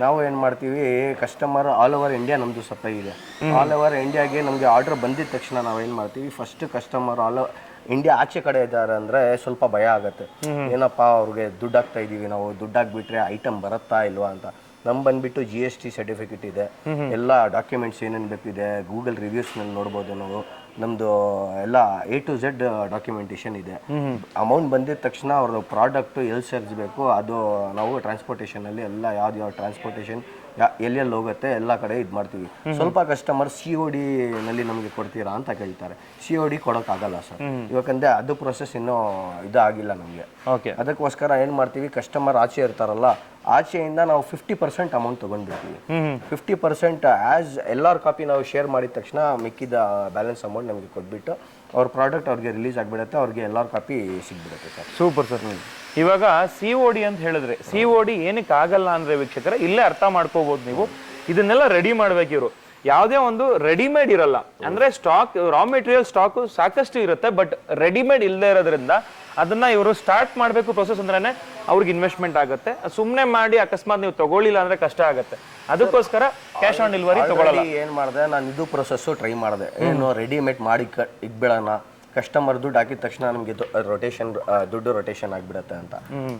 ನಾವು ಏನು ಮಾಡ್ತೀವಿ, ಕಸ್ಟಮರ್ ಆಲ್ ಓವರ್ ಇಂಡಿಯಾ ನಮ್ಮದು ಸಪ್ಲೈ ಇದೆ. ಆಲ್ ಓವರ್ ಇಂಡಿಯಾಗೆ ನಮಗೆ ಆರ್ಡರ್ ಬಂದಿದ ತಕ್ಷಣ ನಾವು ಏನು ಮಾಡ್ತೀವಿ, ಫಸ್ಟ್ ಕಸ್ಟಮರ್ ಇಂಡಿಯಾ ಆಚೆ ಕಡೆ ಇದ್ದಾರೆ ಅಂದರೆ ಸ್ವಲ್ಪ ಭಯ ಆಗುತ್ತೆ. ಏನಪ್ಪ ಅವ್ರಿಗೆ ದುಡ್ಡು ಹಾಕ್ತಾ ಇದ್ದೀವಿ, ನಾವು ದುಡ್ಡು ಹಾಕ್ಬಿಟ್ರೆ ಐಟಮ್ ಬರುತ್ತಾ ಇಲ್ವಾ ಅಂತ. ನಮ್ ಬಂದ್ಬಿಟ್ಟು GST ಸರ್ಟಿಫಿಕೇಟ್ ಇದೆ, ಎಲ್ಲ ಡಾಕ್ಯುಮೆಂಟ್ಸ್ ಏನೇನು ಬೇಕಿದೆ ಗೂಗಲ್ ರಿವ್ಯೂಸ್ನಲ್ಲಿ ನೋಡ್ಬೋದು ನಾವು. ನಮ್ಮದು ಎಲ್ಲ A to Z ಡಾಕ್ಯುಮೆಂಟೇಷನ್ ಇದೆ. ಅಮೌಂಟ್ ಬಂದಿದ ತಕ್ಷಣ ಅವ್ರದ್ದು ಪ್ರಾಡಕ್ಟು ಎಲ್ಲಿ ಸೇರಿಸಬೇಕು ಅದು ನಾವು ಟ್ರಾನ್ಸ್ಪೋರ್ಟೇಷನಲ್ಲಿ ಎಲ್ಲ ಯಾವ್ದು ಟ್ರಾನ್ಸ್ಪೋರ್ಟೇಷನ್ ಎಲ್ಲೆಲ್ಲಿ ಹೋಗುತ್ತೆ ಎಲ್ಲ ಕಡೆ ಇದು ಮಾಡ್ತೀವಿ. ಸ್ವಲ್ಪ ಕಸ್ಟಮರ್ COD ನಲ್ಲಿ ನಮಗೆ ಕೊಡ್ತೀರಾ ಅಂತ ಕೇಳ್ತಾರೆ. COD ಕೊಡೋಕ್ಕಾಗಲ್ಲ ಸರ್, ಇವಾಗಂದ್ರೆ ಅದು ಪ್ರೊಸೆಸ್ ಇನ್ನೂ ಇದಾಗಿಲ್ಲ ನಮಗೆ. ಅದಕ್ಕೋಸ್ಕರ ಏನು ಮಾಡ್ತೀವಿ, ಕಸ್ಟಮರ್ ಆಚೆ ಇರ್ತಾರಲ್ಲ, ಆಚೆಯಿಂದ ನಾವು 50% ಅಮೌಂಟ್ ತೊಗೊಂಡ್ಬಿಡ್ತೀವಿ. 50% ಆ್ಯಸ್ ಎಲ್ಲರ ಕಾಪಿ ನಾವು ಶೇರ್ ಮಾಡಿದ ತಕ್ಷಣ ಮಿಕ್ಕಿದ ಬ್ಯಾಲೆನ್ಸ್ ಅಮೌಂಟ್ ನಮಗೆ ಕೊಟ್ಬಿಟ್ಟು ಅವ್ರ ಪ್ರಾಡಕ್ಟ್ ಅವ್ರಿಗೆ ರಿಲೀಸ್ ಆಗಿಬಿಡುತ್ತೆ, ಅವ್ರಿಗೆ ಎಲ್ಲರ ಕಾಪಿ ಸಿಗ್ಬಿಡುತ್ತೆ ಸರ್. Super sir. ಇವಾಗ COD ಅಂತ ಹೇಳಿದ್ರೆ COD ಏನಕ್ಕೆ ಆಗಲ್ಲ ಅಂದರೆ ವೀಕ್ಷಕರ ಇಲ್ಲೇ ಅರ್ಥ ಮಾಡ್ಕೋಬೋದು ನೀವು. ಇದನ್ನೆಲ್ಲ ರೆಡಿ ಮಾಡ್ಬೇಕು ಇವರು, ಯಾವುದೇ ಒಂದು ರೆಡಿಮೇಡ್ ಇರಲ್ಲ. ಅಂದರೆ ಸ್ಟಾಕ್, ರಾ ಮೆಟೀರಿಯಲ್ ಸ್ಟಾಕು ಸಾಕಷ್ಟು ಇರುತ್ತೆ, ಬಟ್ ರೆಡಿಮೇಡ್ ಇಲ್ಲದೆ ಇರೋದ್ರಿಂದ ಅದನ್ನ ಇವರು ಸ್ಟಾರ್ಟ್ ಮಾಡಬೇಕು ಪ್ರೊಸೆಸ್ ಅಂದ್ರೆ ಅವ್ರಿಗೆ ಇನ್ವೆಸ್ಟ್ಮೆಂಟ್ ಆಗುತ್ತೆ. ಸುಮ್ಮನೆ ಮಾಡಿ ಅಕಸ್ಮಾತ್ ನೀವು ತಗೊಳ್ಳಿಲ್ಲ ಅಂದ್ರೆ ಕಷ್ಟ ಆಗುತ್ತೆ. ಅದಕ್ಕೋಸ್ಕರ ಕ್ಯಾಶ್ ಆನ್ ಡೆಲಿವರಿ ತಗೊಳ್ಳಲ್ಲ. ಏನು ಮಾಡಿದೆ ನಾನು, ಇದು ಪ್ರೊಸೆಸ್ಸು ಟ್ರೈ ಮಾಡಿದೆ. ಏನು ರೆಡಿಮೇಡ್ ಮಾಡಿ ಇಕ್ಬೇಡೋಣ, ಕಸ್ಟಮರ್ ದುಡ್ಡು ಹಾಕಿದ ತಕ್ಷಣ ನಮಗೆ ದುಡ್ಡು ರೊಟೇಷನ್ ಆಗಿಬಿಡುತ್ತೆ ಅಂತ.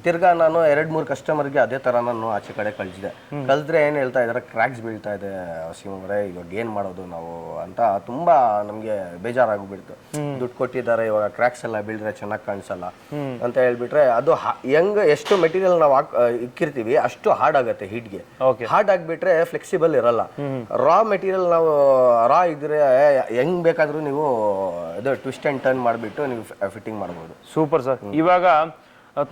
ತಿರ್ಗಾ ನಾನು 2-3 ಕಸ್ಟಮರ್ಗೆ ಅದೇ ಥರ ನಾನು ಆಚೆ ಕಡೆ ಕಳಿಸಿದೆ. ಕಳೆದ್ರೆ ಏನು ಹೇಳ್ತಾ ಇದ್ದಾರೆ, ಕ್ರ್ಯಾಕ್ಸ್ ಬೀಳ್ತಾ ಇದೆ ವಸೀಮವ್ರೆ, ಇವಾಗ ಏನು ಮಾಡೋದು ನಾವು ಅಂತ ತುಂಬ ನಮಗೆ ಬೇಜಾರಾಗ್ಬಿಡ್ತು. ದುಡ್ಡು ಕೊಟ್ಟಿದ್ದಾರೆ, ಇವಾಗ ಕ್ರ್ಯಾಕ್ಸ್ ಎಲ್ಲ ಬೀಳಿದ್ರೆ ಚೆನ್ನಾಗಿ ಕಾಣಿಸಲ್ಲ ಅಂತ ಹೇಳ್ಬಿಟ್ರೆ, ಅದು ಎಷ್ಟು ಮೆಟೀರಿಯಲ್ ನಾವು ಇಕ್ಕಿರ್ತೀವಿ ಅಷ್ಟು ಹಾರ್ಡ್ ಆಗುತ್ತೆ ಹೀಟ್ಗೆ. ಹಾರ್ಡ್ ಆಗಿಬಿಟ್ರೆ ಫ್ಲೆಕ್ಸಿಬಲ್ ಇರಲ್ಲ. ರಾ ಮೆಟೀರಿಯಲ್ ನಾವು ರಾ ಇದ್ರೆ ಹೆಂಗ್ ಬೇಕಾದ್ರೂ ನೀವು ಇದು ಟ್ವಿಸ್ಟ್ ಅಂಡ್ ಟರ್ನ್ ಮಾಡಿಬಿಟ್ಟು ನೀವು ಫಿಟ್ಟಿಂಗ್ ಮಾಡ್ಬೋದು. Super sir. ಇವಾಗ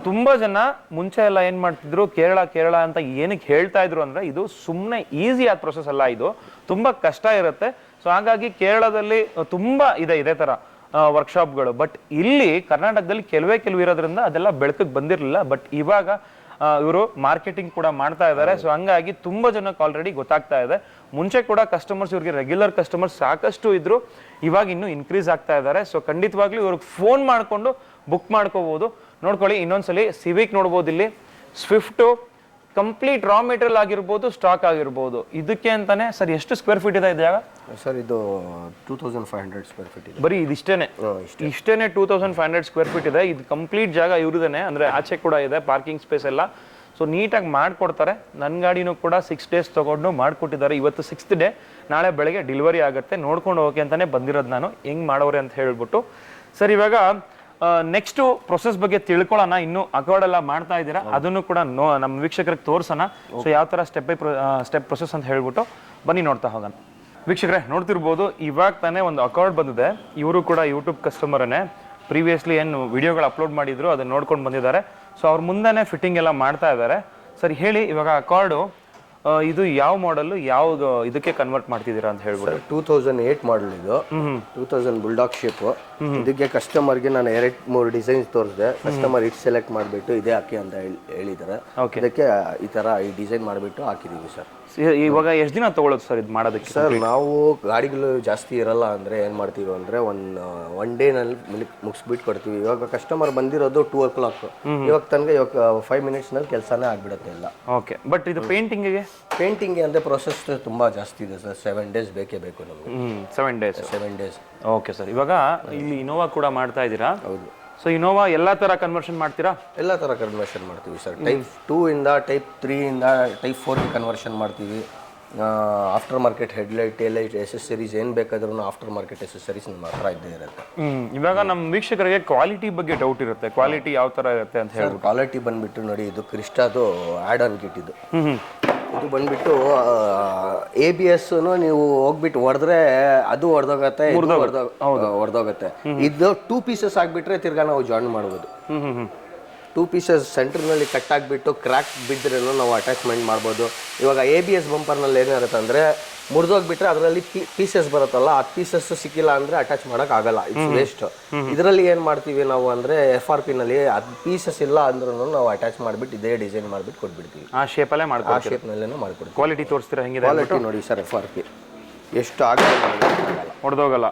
ತುಂಬಾ ಜನ ಮುಂಚೆ ಎಲ್ಲ ಏನ್ ಮಾಡ್ತಿದ್ರು, ಕೇರಳ ಅಂತ ಏನಕ್ಕೆ ಹೇಳ್ತಾ ಇದ್ರು ಅಂದ್ರೆ, ಇದು ಸುಮ್ಮನೆ ಈಸಿ ಆದ ಪ್ರೊಸೆಸ್ ಅಲ್ಲ, ಇದು ತುಂಬಾ ಕಷ್ಟ ಇರುತ್ತೆ. ಸೊ ಹಾಗಾಗಿ ಕೇರಳದಲ್ಲಿ ತುಂಬಾ ಇದೇ ತರ ವರ್ಕ್ಶಾಪ್ಗಳು. ಬಟ್ ಇಲ್ಲಿ ಕರ್ನಾಟಕದಲ್ಲಿ ಕೆಲವು ಇರೋದ್ರಿಂದ ಅದೆಲ್ಲ ಬೆಳಕಿಗೆ ಬಂದಿರಲಿಲ್ಲ. ಬಟ್ ಇವಾಗ ಇವರು ಮಾರ್ಕೆಟಿಂಗ್ ಕೂಡ ಮಾಡ್ತಾ ಇದ್ದಾರೆ. ಸೊ ಹಂಗಾಗಿ ತುಂಬಾ ಜನಕ್ಕೆ ಆಲ್ರೆಡಿ ಗೊತ್ತಾಗ್ತಾ ಇದೆ. ಮುಂಚೆ ಕೂಡ ಕಸ್ಟಮರ್ಸ್, ಇವ್ರಿಗೆ ರೆಗ್ಯುಲರ್ ಕಸ್ಟಮರ್ಸ್ ಸಾಕಷ್ಟು ಇದ್ರು, ಇವಾಗ ಇನ್ನೂ ಇನ್ಕ್ರೀಸ್ ಆಗ್ತಾ ಇದ್ದಾರೆ. ಸೊ ಖಂಡಿತವಾಗ್ಲೂ ಇವ್ರಿಗೆ ಫೋನ್ ಮಾಡಿಕೊಂಡು ಬುಕ್ ಮಾಡ್ಕೋಬಹುದು. ನೋಡ್ಕೊಳ್ಳಿ, ಇನ್ನೊಂದ್ಸಲಿ ಸಿವಿಕ್ ನೋಡ್ಬೋದು, ಇಲ್ಲಿ ಸ್ವಿಫ್ಟು ಕಂಪ್ಲೀಟ್ ರಾ ಮೆಟೀರಿಯಲ್ ಆಗಿರ್ಬೋದು, ಸ್ಟಾಕ್ ಆಗಿರ್ಬೋದು. ಇದಕ್ಕೆ ಅಂತಾನೆ ಸರ್ ಎಷ್ಟು ಸ್ಕ್ವೇರ್ ಫೀಟ್ ಇದೆ ಜಾಗ ಸರ್? ಇದು 2500 ಸ್ಕ್ವೇರ್ ಫೀಟ್ ಇದೆ. ಬರೀ ಇಷ್ಟೇನೆ 2500 ಸ್ಕ್ವೇರ್ ಫೀಟ್ ಇದೆ. ಇದು ಕಂಪ್ಲೀಟ್ ಜಾಗ ಇವ್ರದೇನೆ, ಅಂದ್ರೆ ಆಚೆ ಕೂಡ ಇದೆ ಪಾರ್ಕಿಂಗ್ ಸ್ಪೇಸ್ ಎಲ್ಲ. ಸೊ ನೀಟಾಗಿ ಮಾಡ್ಕೊಡ್ತಾರೆ. ನನ್ನ ಗಾಡಿನೂ ಕೂಡ 6 ಡೇಸ್ ತಗೊಂಡು ಮಾಡ್ಕೊಟ್ಟಿದ್ದಾರೆ. ಇವತ್ತು 6th ಡೇ, ನಾಳೆ ಬೆಳಗ್ಗೆ ಡೆಲಿವರಿ ಆಗುತ್ತೆ. ನೋಡ್ಕೊಂಡು ಹೋಗಿ ಅಂತಾನೆ ಬಂದಿರೋದು ನಾನು, ಹೆಂಗ್ ಮಾಡೋರೆ ಅಂತ ಹೇಳ್ಬಿಟ್ಟು. ಸರ್ ಇವಾಗ ನೆಕ್ಸ್ಟ್ ಪ್ರೊಸೆಸ್ ಬಗ್ಗೆ ತಿಳ್ಕೊಳ್ಳೋಣ. ಇನ್ನು ಅಕಾರ್ಡ್ ಎಲ್ಲ ಮಾಡ್ತಾ ಇದ್ದೀರಾ, ಅದನ್ನು ಕೂಡ ನಮ್ಮ ವೀಕ್ಷಕರಿಗೆ ತೋರ್ಸೋಣ. ಸೊ ಯಾವ ತರ ಸ್ಟೆಪ್ ಬೈ ಸ್ಟೆಪ್ ಪ್ರೊಸೆಸ್ ಅಂತ ಹೇಳ್ಬಿಟ್ಟು ಬನ್ನಿ ನೋಡ್ತಾ ಹೋಗೋಣ. ವೀಕ್ಷಕರೇ ನೋಡ್ತಿರ್ಬೋದು, ಇವಾಗ ತಾನೇ ಒಂದು ಅಕಾರ್ಡ್ ಬಂದಿದೆ. ಇವರು ಕೂಡ ಯೂಟ್ಯೂಬ್ ಕಸ್ಟಮರನ್ನೇ. ಪ್ರೀವಿಯಸ್ಲಿ ಏನು ವಿಡಿಯೋಗಳು ಅಪ್ಲೋಡ್ ಮಾಡಿದ್ರು ಅದನ್ನ ನೋಡ್ಕೊಂಡು ಬಂದಿದ್ದಾರೆ. ಸೊ ಅವ್ರ ಮುಂದೆನೇ ಫಿಟ್ಟಿಂಗ್ ಎಲ್ಲ ಮಾಡ್ತಾ ಇದ್ದಾರೆ. ಸರಿ ಹೇಳಿ, ಇವಾಗ ಅಕಾರ್ಡು ಇದು ಯಾವ ಮಾಡೆಲ್, ಯಾವ್ದು ಇದಕ್ಕೆ ಕನ್ವರ್ಟ್ ಮಾಡ್ತಿದ್ದೀರಾ ಅಂತ ಹೇಳ್ಬಿಟ್ಟು? 2008 ಮಾಡಲ್ ಇದು. 2000 ಬುಲ್ಡಾಗ್ ಶೇಪ್. ಇದಕ್ಕೆ ಕಸ್ಟಮರ್ಗೆ ನಾನು 2-3 ಡಿಸೈನ್ಸ್ ತೋರಿಸಿದೆ. ಕಸ್ಟಮರ್ ಇಟ್ ಸೆಲೆಕ್ಟ್ ಮಾಡಿಬಿಟ್ಟು ಇದೇ ಹಾಕಿ ಅಂತ ಹೇಳಿದ್ದಾರೆ. ಇದಕ್ಕೆ ಈ ತರ ಈ ಡಿಸೈನ್ ಮಾಡಿಬಿಟ್ಟು ಹಾಕಿದೀವಿ ಸರ್. ಇವಾಗ ಎಷ್ಟು ದಿನ ತಗೊಳ್ಳೋದು ಸರ್ ಇದು ಮಾಡೋದಕ್ಕೆ? ಸರ್ ನಾವು ಗಾಡಿಗಳು ಜಾಸ್ತಿ ಇರಲ್ಲ ಅಂದ್ರೆ ಏನ್ ಮಾಡ್ತೀವಿ ಅಂದ್ರೆ ಒನ್ ಡೇ ನಲ್ಲಿ ಮುಗಿಸ್ಬಿಟ್ಟು ಕೊಡ್ತೀವಿ. ಇವಾಗ ಕಸ್ಟಮರ್ ಬಂದಿರೋದು 2 o'clock. ಇವಾಗ ತನಕ 5 minutes ನಲ್ಲಿ ಕೆಲಸನೇ ಆಗ್ಬಿಡುತ್ತೆ ಎಲ್ಲ. ಓಕೆ, ಬಟ್ ಇದು ಪೇಂಟಿಂಗ್ಗೆ ಅಂದ್ರೆ ಪ್ರೊಸೆಸ್ ತುಂಬಾ ಜಾಸ್ತಿ ಇದೆ ಸರ್. 7 days ಬೇಕೇ ಬೇಕು ನಮಗೆ. 7 days. ಓಕೆ ಸರ್, ಇವಾಗ ಇಲ್ಲಿ ಇನೋವಾ ಕೂಡ ಮಾಡ್ತಾ ಇದ್ದೀರಾ? ಹೌದು. ಸೊ ಇನೋವಾ ಎಲ್ಲಾ ತರ ಕನ್ವರ್ಷನ್ ಮಾಡ್ತೀರಾ? ಎಲ್ಲ ತರ ಕನ್ವರ್ಷನ್ ಮಾಡ್ತೀವಿ ಸರ್. ಟೈಪ್ 2 ಇಂದ ಟೈಪ್ 3 ಇಂದ ಟೈಪ್ 4 ಗೆ ಕನ್ವರ್ಷನ್ ಮಾಡ್ತೀವಿ. ಆಫ್ಟರ್ ಮಾರ್ಕೆಟ್ ಹೆಡ್ಲೈಟ್, ಟೇಲೈಟ್, ಎಸೆಸರೀಸ್ ಏನ್ ಬೇಕಾದ್ರೂ ಆಫ್ಟರ್ ಮಾರ್ಕೆಟ್ ಎಸೆಸರೀಸ್ ನಮ್ಮ ಹತ್ರ ಇದ್ದೇ ಇರುತ್ತೆ. ಇವಾಗ ನಮ್ಮ ವೀಕ್ಷಕರಿಗೆ ಕ್ವಾಲಿಟಿ ಬಗ್ಗೆ ಡೌಟ್ ಇರುತ್ತೆ. ಕ್ವಾಲಿಟಿ ಯಾವ ತರ ಇರುತ್ತೆ ಅಂತ ಹೇಳಿ? ಕ್ವಾಲಿಟಿ ಬಂದ್ಬಿಟ್ಟು ನೋಡಿ, ಇದು ಕ್ರಿಸ್ಟಾದು ಆಡ್ ಆನ್ ಕಿಟ್ ಇದು. ಇದು ಬಂದ್ಬಿಟ್ಟು ABS ನೀವು ಹೋಗ್ಬಿಟ್ಟು ಹೊಡೆದ್ರೆ ಅದು ಹೊಡೆದೋಗತ್ತೆ, ಹೊಡೆದೋಗತ್ತೆ. ಇದು 2 pieces ಆಗ್ಬಿಟ್ರೆ ತಿರ್ಗಾ ನಾವು ಜಾಯಿನ್ ಮಾಡ್ಬೋದು. 2 pieces ಸೆಂಟರ್ನಲ್ಲಿ ಕಟ್ ಆಗಿಬಿಟ್ಟು ಕ್ರ್ಯಾಕ್ ಬಿದ್ದರೂ ನಾವು ಅಟ್ಯಾಚ್ಮೆಂಟ್ ಮಾಡ್ಬೋದು. ಇವಾಗ ABS ಬಂಪರ್ನಲ್ಲಿ ಏನಿರುತ್ತೆ ಅಂದರೆ ಮುರಿದೋಗ್ಬಿಟ್ರೆ ಅದರಲ್ಲಿ ಪೀಸಸ್ ಬರುತ್ತಲ್ಲ, ಆ ಪೀಸಸ್ ಸಿಕ್ಕಿಲ್ಲ ಅಂದರೆ ಅಟ್ಯಾಚ್ ಮಾಡೋಕ್ಕಾಗಲ್ಲ, ಇಟ್ಸ್ ವೇಸ್ಟ್. ಇದರಲ್ಲಿ ಏನು ಮಾಡ್ತೀವಿ ನಾವು ಅಂದರೆ FRP ನಲ್ಲಿ ಅದು ಪೀಸಸ್ ಇಲ್ಲ ಅಂದ್ರೂ ನಾವು ಅಟ್ಯಾಚ್ ಮಾಡಿಬಿಟ್ಟು ಇದೇ ಡಿಸೈನ್ ಮಾಡಿಬಿಟ್ಟು ಕೊಟ್ಬಿಡ್ತೀವಿ. ಆ ಶೇಪಲ್ಲೇ ಆ ಶೇಪ್ನಲ್ಲೇ ಮಾಡ್ಕೊಡ್ತೀವಿ. ಕ್ವಾಲಿಟಿ ತೋರಿಸ್ತೀರಾ ಹೆಂಗಿದೆ? ಕ್ವಾಲಿಟಿ ನೋಡಿ ಸರ್, FRP ಎಷ್ಟು ಆಗಲ್ಲ, ಹೊಡೆದೋಗಲ್ಲ.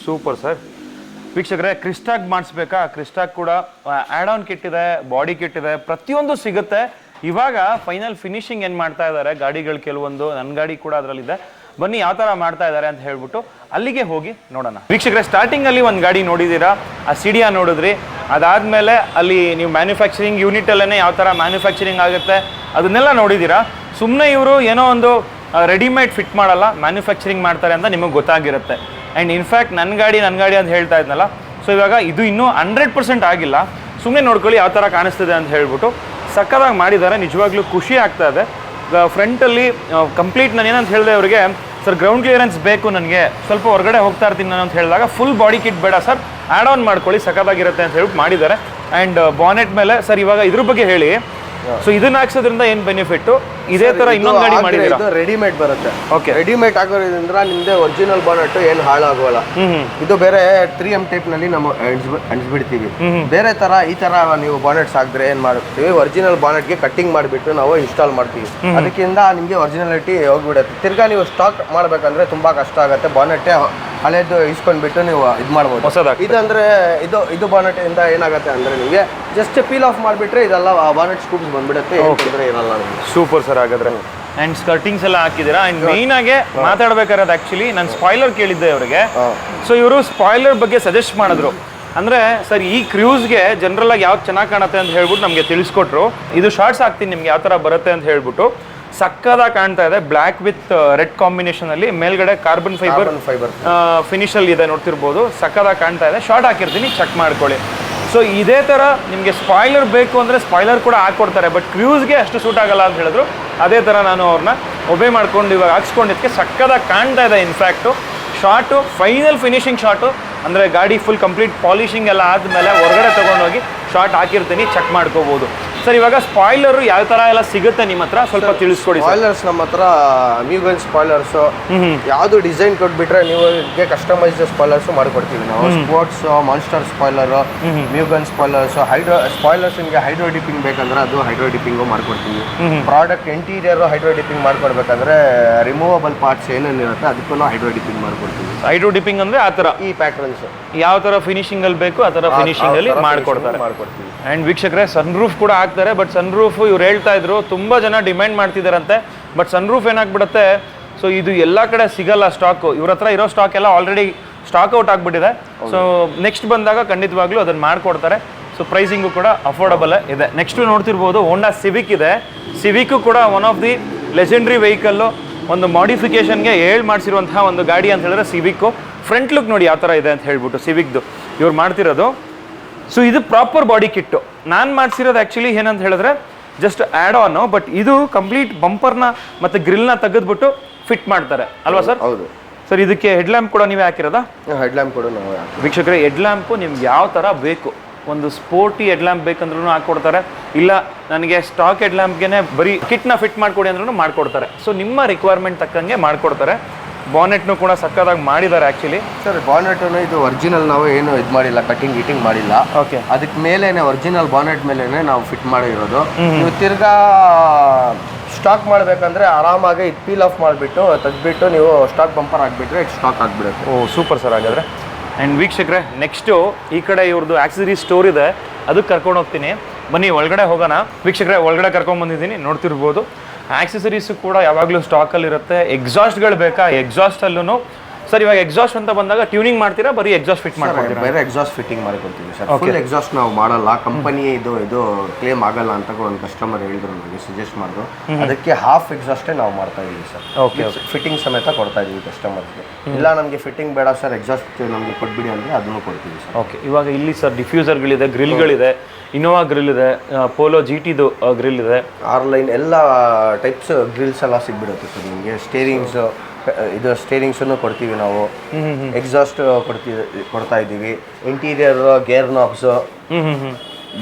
Super sir. ವೀಕ್ಷಕರೇ, ಕ್ರಿಸ್ಟಾಗ್ ಮಾಡಿಸ್ಬೇಕಾ? ಕ್ರಿಸ್ಟಾಗ್ ಕೂಡ ಆ್ಯಡ್ ಆನ್ ಕಿಟ್ ಇದೆ, ಬಾಡಿ ಕಿಟ್ ಇದೆ, ಪ್ರತಿಯೊಂದು ಸಿಗುತ್ತೆ. ಇವಾಗ ಫೈನಲ್ ಫಿನಿಶಿಂಗ್ ಏನು ಮಾಡ್ತಾ ಇದ್ದಾರೆ ಗಾಡಿಗಳು, ಕೆಲವೊಂದು ನನ್ನ ಗಾಡಿ ಕೂಡ ಅದರಲ್ಲಿದೆ. ಬನ್ನಿ ಯಾವ ಥರ ಮಾಡ್ತಾ ಇದ್ದಾರೆ ಅಂತ ಹೇಳ್ಬಿಟ್ಟು ಅಲ್ಲಿಗೆ ಹೋಗಿ ನೋಡೋಣ. ವೀಕ್ಷಕರೇ, ಸ್ಟಾರ್ಟಿಂಗಲ್ಲಿ ಒಂದು ಗಾಡಿ ನೋಡಿದ್ದೀರಾ, ಆ ಸಿಡಿಯಾ ನೋಡಿದ್ರಿ. ಅದಾದಮೇಲೆ ಅಲ್ಲಿ ನೀವು ಮ್ಯಾನುಫ್ಯಾಕ್ಚರಿಂಗ್ ಯೂನಿಟಲ್ಲೇ ಯಾವ ಥರ ಮ್ಯಾನುಫ್ಯಾಕ್ಚರಿಂಗ್ ಆಗುತ್ತೆ ಅದನ್ನೆಲ್ಲ ನೋಡಿದ್ದೀರಾ. ಸುಮ್ಮನೆ ಇವರು ಏನೋ ಒಂದು ರೆಡಿಮೇಡ್ ಫಿಟ್ ಮಾಡಲ್ಲ, ಮ್ಯಾನುಫ್ಯಾಕ್ಚರಿಂಗ್ ಮಾಡ್ತಾರೆ ಅಂತ ನಿಮಗೆ ಗೊತ್ತಾಗಿರುತ್ತೆ. ಆ್ಯಂಡ್ ಇನ್ಫ್ಯಾಕ್ಟ್ ನನ್ನ ಗಾಡಿ ಅಂತ ಹೇಳ್ತಾ ಇದ್ನಲ್ಲ, ಸೊ ಇವಾಗ ಇದು ಇನ್ನೂ 100% ಆಗಿಲ್ಲ. ಸುಮ್ಮನೆ ನೋಡ್ಕೊಳ್ಳಿ ಯಾವ ಥರ ಕಾಣಿಸ್ತಿದೆ ಅಂತ ಹೇಳ್ಬಿಟ್ಟು. ಸಕ್ಕತ್ತಾಗಿ ಮಾಡಿದ್ದಾರೆ, ನಿಜವಾಗ್ಲೂ ಖುಷಿ ಆಗ್ತಾ ಇದೆ. ಫ್ರಂಟಲ್ಲಿ ಕಂಪ್ಲೀಟ್ ನಾನು ಏನಂತ ಹೇಳಿದೆ ಅವರಿಗೆ, ಸರ್ ಗ್ರೌಂಡ್ ಕ್ಲಿಯರೆನ್ಸ್ ಬೇಕು ನನಗೆ, ಸ್ವಲ್ಪ ಹೊರಗಡೆ ಹೋಗ್ತಾ ಇರ್ತೀನಿ ನಾನು ಅಂತ ಹೇಳಿದಾಗ, ಫುಲ್ ಬಾಡಿ ಕಿಟ್ ಬೇಡ ಸರ್, ಆ್ಯಡ್ ಆನ್ ಮಾಡ್ಕೊಳ್ಳಿ, ಸಕ್ಕತ್ತಾಗಿರುತ್ತೆ ಅಂತ ಹೇಳ್ಬಿಟ್ಟು ಮಾಡಿದ್ದಾರೆ. ಆ್ಯಂಡ್ ಬಾನೆಟ್ ಮೇಲೆ ಸರ್ ಇವಾಗ ಇದ್ರ ಬಗ್ಗೆ ಹೇಳಿ. ಸೊ ಇದನ್ನ ಹಾಕ್ಸೋದ್ರಿಂದ ಏನ್ ಬೆನಿಫಿಟ್? ಇದೇ ತರ ಇನ್ನೊಂದು ಗಾಡಿ ಮಾಡಿದ್ದೀರಾ? ಇದು ರೆಡಿಮೇಡ್ ಬರುತ್ತೆ. ಓಕೆ, ರೆಡಿಮೇಡ್ ಆಗೋದ್ರಿಂದ ನಿಮ್ದೆ ಒರಿಜಿನಲ್ ಬಾನೆಟ್ ಏನು ಹಾಳಾಗೋಲ್ಲ. ಇದು ಬೇರೆ 3M ಟೈಪ್ ನಲ್ಲಿ ನಾವು ಅಂಟಿಸ್ಬಿಡ್ತೀವಿ. ಬೇರೆ ತರ ಈ ತರ ನೀವು ಬಾನೆಟ್ಸ್ ಹಾಕಿದ್ರೆ ಏನ್ ಮಾಡ್ತೀವಿ, ಒರಿಜಿನಲ್ ಬಾನೆಟ್ಗೆ ಕಟ್ಟಿಂಗ್ ಮಾಡಿಬಿಟ್ಟು ನಾವು ಇನ್ಸ್ಟಾಲ್ ಮಾಡ್ತೀವಿ. ಅದಕ್ಕಿಂತ ನಿಮ್ಗೆ ಒರಿಜಿನಾಲಿಟಿ ಹೋಗ್ಬಿಡುತ್ತೆ. ತಿರ್ಗಾ ನೀವು ಸ್ಟಾಕ್ ಮಾಡ್ಬೇಕಂದ್ರೆ ತುಂಬಾ ಕಷ್ಟ ಆಗುತ್ತೆ. ಬಾನೆಟ್ ಹಳೇದು ಇಸ್ಕೊಂಡ್ಬಿಟ್ಟು ನೀವು ಇದು ಮಾಡ್ಬೋದು. ಇದಂದ್ರೆ ಇದು ಬಾನೆಟ್ ಇಂದ ಏನಾಗುತ್ತೆ ಅಂದ್ರೆ ನಿಮಗೆ ಜಸ್ಟ್ ಪೀಲ್ ಆಫ್ ಮಾಡಿಬಿಟ್ರೆ ಇದೆಲ್ಲ ಬಾನೆಟ್ ಸ್ಕೂಪ್ಸ್ ಬಂದ್ಬಿಡುತ್ತೆ, ಇರಲ್ಲ. Super sir. ಹಾಗಾದ್ರೆ ಅಂಡ್ ಸ್ಕರ್ಟಿಂಗ್ಸ್ ಎಲ್ಲ ಹಾಕಿದ್ದೀರಾ. ಅಂಡ್ ಮೇನ್ ಆಗಿ ಮಾತಾಡ್ಬೇಕಾದ್ರೆ ಆಕ್ಚುಲಿ ನಾನು ಸ್ಪಾಯ್ಲರ್ ಕೇಳಿದ್ದೆ ಅವರಿಗೆ, ಸೊ ಇವರು ಸ್ಪಾಯ್ಲರ್ ಬಗ್ಗೆ ಸಜೆಸ್ಟ್ ಮಾಡಿದ್ರು. ಅಂದರೆ ಸರ್ ಈ ಕ್ರೂಸ್ಗೆ ಜನರಲಾಗಿ ಯಾವ್ದು ಚೆನ್ನಾಗಿ ಕಾಣುತ್ತೆ ಅಂತ ಹೇಳ್ಬಿಟ್ಟು ನಮಗೆ ತಿಳಿಸ್ಕೊಟ್ರು. ಇದು ಶಾರ್ಟ್ಸ್ ಹಾಕ್ತೀನಿ ನಿಮ್ಗೆ ಯಾವ ಥರ ಬರುತ್ತೆ ಅಂತ ಹೇಳ್ಬಿಟ್ಟು. ಸಕ್ಕದಾಗಿ ಕಾಣ್ತಾ ಇದೆ, ಬ್ಲ್ಯಾಕ್ ವಿತ್ ರೆಡ್ ಕಾಂಬಿನೇಷನಲ್ಲಿ, ಮೇಲ್ಗಡೆ ಕಾರ್ಬನ್ ಫೈಬರ್ ಫಿನಿಷಲ್ಲಿ ಇದೆ ನೋಡ್ತಿರ್ಬೋದು. ಸಕ್ಕದಾಗಿ ಕಾಣ್ತಾ ಇದೆ. ಶಾರ್ಟ್ ಹಾಕಿರ್ತೀನಿ, ಚೆಕ್ ಮಾಡ್ಕೊಳ್ಳಿ. ಸೊ ಇದೇ ಥರ ನಿಮಗೆ ಸ್ಪಾಯ್ಲರ್ ಬೇಕು ಅಂದರೆ ಸ್ಪಾಯ್ಲರ್ ಕೂಡ ಹಾಕ್ಕೊಡ್ತಾರೆ, ಬಟ್ ಕ್ರೂಸ್ಗೆ ಅಷ್ಟು ಸೂಟ್ ಆಗಲ್ಲ ಅಂತ ಹೇಳಿದ್ರು. ಅದೇ ಥರ ನಾನು ಅವ್ರನ್ನ ಒಬೇ ಮಾಡ್ಕೊಂಡು ಇವಾಗ ಹಾಕ್ಸ್ಕೊಂಡಿದ್ದಕ್ಕೆ ಸಕ್ಕದಾಗಿ ಕಾಣ್ತಾ ಇದೆ. In fact short final finishing short, ಅಂದರೆ ಗಾಡಿ ಫುಲ್ ಕಂಪ್ಲೀಟ್ ಪಾಲಿಷಿಂಗ್ ಎಲ್ಲ ಆದಮೇಲೆ ಹೊರಗಡೆ ತೊಗೊಂಡೋಗಿ ಶಾರ್ಟ್ ಹಾಕಿರ್ತೀನಿ, ಚೆಕ್ ಮಾಡ್ಕೋಬೋದು. ಸರ್ ಇವಾಗ ಸ್ಪಾಯ್ಲರ್ ಯಾವ ಥರ ಎಲ್ಲ ಸಿಗುತ್ತೆ ನಿಮ್ಮ ಹತ್ರ ಸ್ವಲ್ಪ ತಿಳಿಸ್ಕೊಡಿ. ಸ್ಪಾಯ್ಲರ್ಸ್ ನಮ್ಮ ಹತ್ರ ಮ್ಯೂಗನ್ ಸ್ಪಾಯ್ಲರ್ಸು ಯಾವುದು ಡಿಸೈನ್ ಕೊಟ್ಬಿಟ್ರೆ ನೀವು ಕಸ್ಟಮೈಸ್ಡ್ ಸ್ಪಾಯ್ಲರ್ಸು ಮಾಡಿಕೊಡ್ತೀವಿ ನಾವು. Sports monster spoiler, Mugen spoilers, spoilers ನಿಮಗೆ ಹೈಡ್ರೋ ಡಿಪ್ಪಿಂಗ್ ಬೇಕಂದ್ರೆ ಅದು ಹೈಡ್ರೋ ಡಿಪ್ಪಿಂಗು ಮಾಡ್ಕೊಡ್ತೀವಿ. ಪ್ರಾಡಕ್ಟ್ ಇಂಟೀರಿಯರ್ ಹೈಡ್ರೋ ಡಿಪ್ಪಿಂಗ್ ಮಾಡ್ಕೊಡ್ಬೇಕಂದ್ರೆ ರಿಮೂವಬಲ್ ಪಾರ್ಟ್ಸ್ ಏನೇನಿರುತ್ತೆ ಅದಕ್ಕೂ ಹೈಡ್ರೋ ಡಿಪ್ಪಿಂಗ್ ಮಾಡ್ಕೊಡ್ತೀವಿ. ಹೈಡ್ರೋ ಡಿಪ್ಪಿಂಗ್ ಅಂದರೆ ಆ ಥರ ಈ ಪ್ಯಾಟರ್ನ್ಸ್ ಯಾವ ಥರ ಫಿನಿಶಿಂಗಲ್ಲಿ ಬೇಕು ಆ ಥರ ಫಿನಿಶಿಂಗಲ್ಲಿ ಮಾಡ್ಕೊಡ್ತಾರೆ. ಆ್ಯಂಡ್ ವೀಕ್ಷಕರೇ ಸನ್ ರೂಫ್ ಕೂಡ ಹಾಕ್ತಾರೆ. ಬಟ್ ಸನ್ ರೂಫ್ ಇವ್ರು ಹೇಳ್ತಾ ಇದ್ರು ತುಂಬ ಜನ ಡಿಮ್ಯಾಂಡ್ ಮಾಡ್ತಿದ್ದಾರಂತೆ. ಬಟ್ ಸನ್ ರೂಫ್ ಏನಾಗ್ಬಿಡುತ್ತೆ, ಸೊ ಇದು ಎಲ್ಲ ಕಡೆ ಸಿಗಲ್ಲ ಸ್ಟಾಕು. ಇವ್ರ ಹತ್ರ ಇರೋ ಸ್ಟಾಕ್ ಎಲ್ಲ ಆಲ್ರೆಡಿ ಸ್ಟಾಕ್ ಔಟ್ ಆಗಿಬಿಟ್ಟಿದೆ. ಸೊ ನೆಕ್ಸ್ಟ್ ಬಂದಾಗ ಖಂಡಿತವಾಗ್ಲೂ ಅದನ್ನು ಮಾಡಿಕೊಡ್ತಾರೆ. ಸೊ ಪ್ರೈಸಿಂಗು ಕೂಡ ಅಫೋರ್ಡಬಲ್ ಇದೆ. ನೆಕ್ಸ್ಟು ನೋಡ್ತಿರ್ಬೋದು ಹೋಂಡಾ ಸಿವಿಕ್ ಇದೆ. ಸಿವಿಕ್ಕು ಕೂಡ one of the legendary vehicle. ಒಂದು ಮಾಡಿಫಿಕೇಷನ್ಗೆ ಮಾಡಿಸಿರುವಂತಹ ಒಂದು ಗಾಡಿ ಅಂತ ಹೇಳಿದ್ರೆ ಸಿವಿಕ್ಕು. ಫ್ರಂಟ್ ಲುಕ್ ನೋಡಿ ಯಾವ ಥರ ಇದೆ ಅಂತ ಹೇಳ್ಬಿಟ್ಟು ಸಿವಿಕ್ದು ಇವ್ರು ಮಾಡ್ತಿರೋದು. ಸೊ ಇದು ಪ್ರಾಪರ್ ಬಾಡಿ ಕಿಟ್ಟು. ನಾನು ಮಾಡಿಸಿರೋದು ಆ್ಯಕ್ಚುಲಿ ಏನಂತ ಹೇಳಿದ್ರೆ ಜಸ್ಟ್ ಆ್ಯಡ್ ಆನು, ಬಟ್ ಇದು ಕಂಪ್ಲೀಟ್ ಬಂಪರ್ನ ಮತ್ತು ಗ್ರಿಲ್ನ ತೆಗೆದ್ಬಿಟ್ಟು ಫಿಟ್ ಮಾಡ್ತಾರೆ ಅಲ್ವಾ ಸರ್? ಹೌದು ಸರ್. ಇದಕ್ಕೆ ಹೆಡ್ ಲ್ಯಾಂಪ್ ಕೂಡ ನೀವೇ ಹಾಕಿರೋದಾ? ಹೆಡ್ ಲ್ಯಾಂಪ್ ಕೂಡ ನಾವು ವೀಕ್ಷಕರೇ ಹೆಡ್ ಲ್ಯಾಂಪು ನಿಮ್ಗೆ ಯಾವ ಥರ ಬೇಕು, ಒಂದು ಸ್ಪೋರ್ಟಿ ಹೆಡ್ ಲ್ಯಾಂಪ್ ಬೇಕಂದ್ರೂ ಹಾಕ್ಕೊಡ್ತಾರೆ, ಇಲ್ಲ ನನಗೆ ಸ್ಟಾಕ್ ಹೆಡ್ ಲ್ಯಾಂಪ್ಗೆ ಬರೀ ಕಿಟ್ನ ಫಿಟ್ ಮಾಡಿಕೊಡಿ ಅಂದ್ರೂ ಮಾಡಿಕೊಡ್ತಾರೆ. ಸೊ ನಿಮ್ಮ ರಿಕ್ವೈರ್ಮೆಂಟ್ ತಕ್ಕಂಗೆ ಮಾಡಿಕೊಡ್ತಾರೆ. ಬಾನೆಟ್ನು ಕೂಡ ಸಕ್ಕದಾಗಿ ಮಾಡಿದ್ದಾರೆ ಆ್ಯಕ್ಚುಲಿ. ಸರ್ ಬಾನೆಟನ್ನು ಇದು ಒರಿಜಿನಲ್ ನಾವು ಏನು ಇದು ಮಾಡಿಲ್ಲ, ಕಟಿಂಗ್ ಗಿಟಿಂಗ್ ಮಾಡಿಲ್ಲ. ಓಕೆ. ಅದಕ್ಕೆ ಮೇಲೇನೆ ಒರಿಜಿನಲ್ ಬಾನೆಟ್ ಮೇಲೇನೆ ನಾವು ಫಿಟ್ ಮಾಡಿರೋದು. ನೀವು ತಿರ್ಗಾ ಸ್ಟಾಕ್ ಮಾಡಬೇಕಂದ್ರೆ ಆರಾಮಾಗಿ ಇದು ಪೀಲ್ ಆಫ್ ಮಾಡಿಬಿಟ್ಟು ತೆಗೆದ್ಬಿಟ್ಟು ನೀವು ಸ್ಟಾಕ್ ಬಂಪರ್ ಆಗಿಬಿಟ್ರೆ ಇದು ಸ್ಟಾಕ್ ಆಗಿಬಿಡುತ್ತೆ. ಓ ಸೂಪರ್ ಸರ್. ಹಾಗಾದರೆ ಆ್ಯಂಡ್ ವೀಕ್ಷಕರೇ ನೆಕ್ಸ್ಟು ಈ ಕಡೆ ಇವ್ರದ್ದು ಆಕ್ಸೆಸರಿ ಸ್ಟೋರ್ ಇದೆ, ಅದಕ್ಕೆ ಕರ್ಕೊಂಡು ಹೋಗ್ತೀನಿ. ಬನ್ನಿ ಒಳಗಡೆ ಹೋಗೋಣ. ವೀಕ್ಷಕರೇ ಒಳಗಡೆ ಕರ್ಕೊಂಡ್ಬಂದಿದ್ದೀನಿ, ನೋಡ್ತಿರ್ಬೋದು. ಆಕ್ಸೆಸರೀಸು ಕೂಡ ಯಾವಾಗಲೂ ಸ್ಟಾಕಲ್ಲಿರುತ್ತೆ. ಎಕ್ಸಾಸ್ಟ್ಗಳು ಬೇಕಾ, ಎಕ್ಸಾಸ್ಟಲ್ಲೂ ಸರ್ ಇವಾಗ ಎಕ್ಸಾಸ್ಟ್ ಅಂತ ಬಂದಾಗ ಟ್ಯೂನಿಂಗ್ ಮಾಡ್ತೀರಾ, ಬರೀ ಎಕ್ಸಾಸ್ಟ್ ಫಿಟ್ ಮಾಡ್ಕೊಡ್ತೀರಾ? ಬೇರೆ ಎಕ್ಸಾಸ್ಟ್ ಫಿಟ್ಟಿಂಗ್ ಮಾಡಿಕೊಡ್ತೀವಿ ಸರ್. ಫುಲ್ ಎಕ್ಸಾಸ್ಟ್ ನಾವು ಮಾಡಲ್ಲ, ಕಂಪನಿ ಇದು ಕ್ಲೇಮ್ ಆಗಲ್ಲ ಅಂತ ಒಂದು ಕಸ್ಟಮರ್ ಹೇಳಿದ್ರು, ನನಗೆ ಸಜೆಸ್ಟ್ ಮಾಡಿದ್ರು. ಅದಕ್ಕೆ ಹಾಫ್ ಎಕ್ಸಾಸ್ಟೇ ನಾವು ಮಾಡ್ತಾ ಇದೀವಿ ಸರ್. ಓಕೆ. ಫಿಟ್ಟಿಂಗ್ ಸಮೇತ ಕೊಡ್ತಾ ಇದೀವಿ ಕಸ್ಟಮರ್ಗೆ. ಇಲ್ಲ ನಮಗೆ ಫಿಟ್ಟಿಂಗ್ ಬೇಡ ಸರ್, ಎಕ್ಸಾಸ್ಟ್ ನಮಗೆ ಕೊಟ್ಬಿಡಿ ಅಂದರೆ ಅದನ್ನು ಕೊಡ್ತೀವಿ ಸರ್. ಓಕೆ. ಇವಾಗ ಇಲ್ಲಿ ಸರ್ ಡಿಫ್ಯೂಸರ್ಗಳಿದೆ, ಗ್ರಿಲ್ಗಳಿದೆ, ಇನೋವಾ ಗ್ರಿಲ್ ಇದೆ, ಪೋಲೋ GTದು ಗ್ರಿಲ್ ಇದೆ, ಆರ್ಲೈನ್ ಎಲ್ಲ ಟೈಪ್ಸ್ ಗ್ರಿಲ್ಸ್ ಎಲ್ಲ ಸಿಗ್ಬಿಡುತ್ತೆ ಸರ್ ನಿಮಗೆ. ಸ್ಟೇರಿಂಗ್ಸು ಇದು ಸ್ಟೇರಿಂಗ್ಸನ್ನು ಕೊಡ್ತೀವಿ ನಾವು. ಎಕ್ಸಾಸ್ಟ್ ಕೊಡ್ತಾ ಇದ್ದೀವಿ. ಇಂಟೀರಿಯರ್ ಗೇರ್ ನಾಬ್ಸು,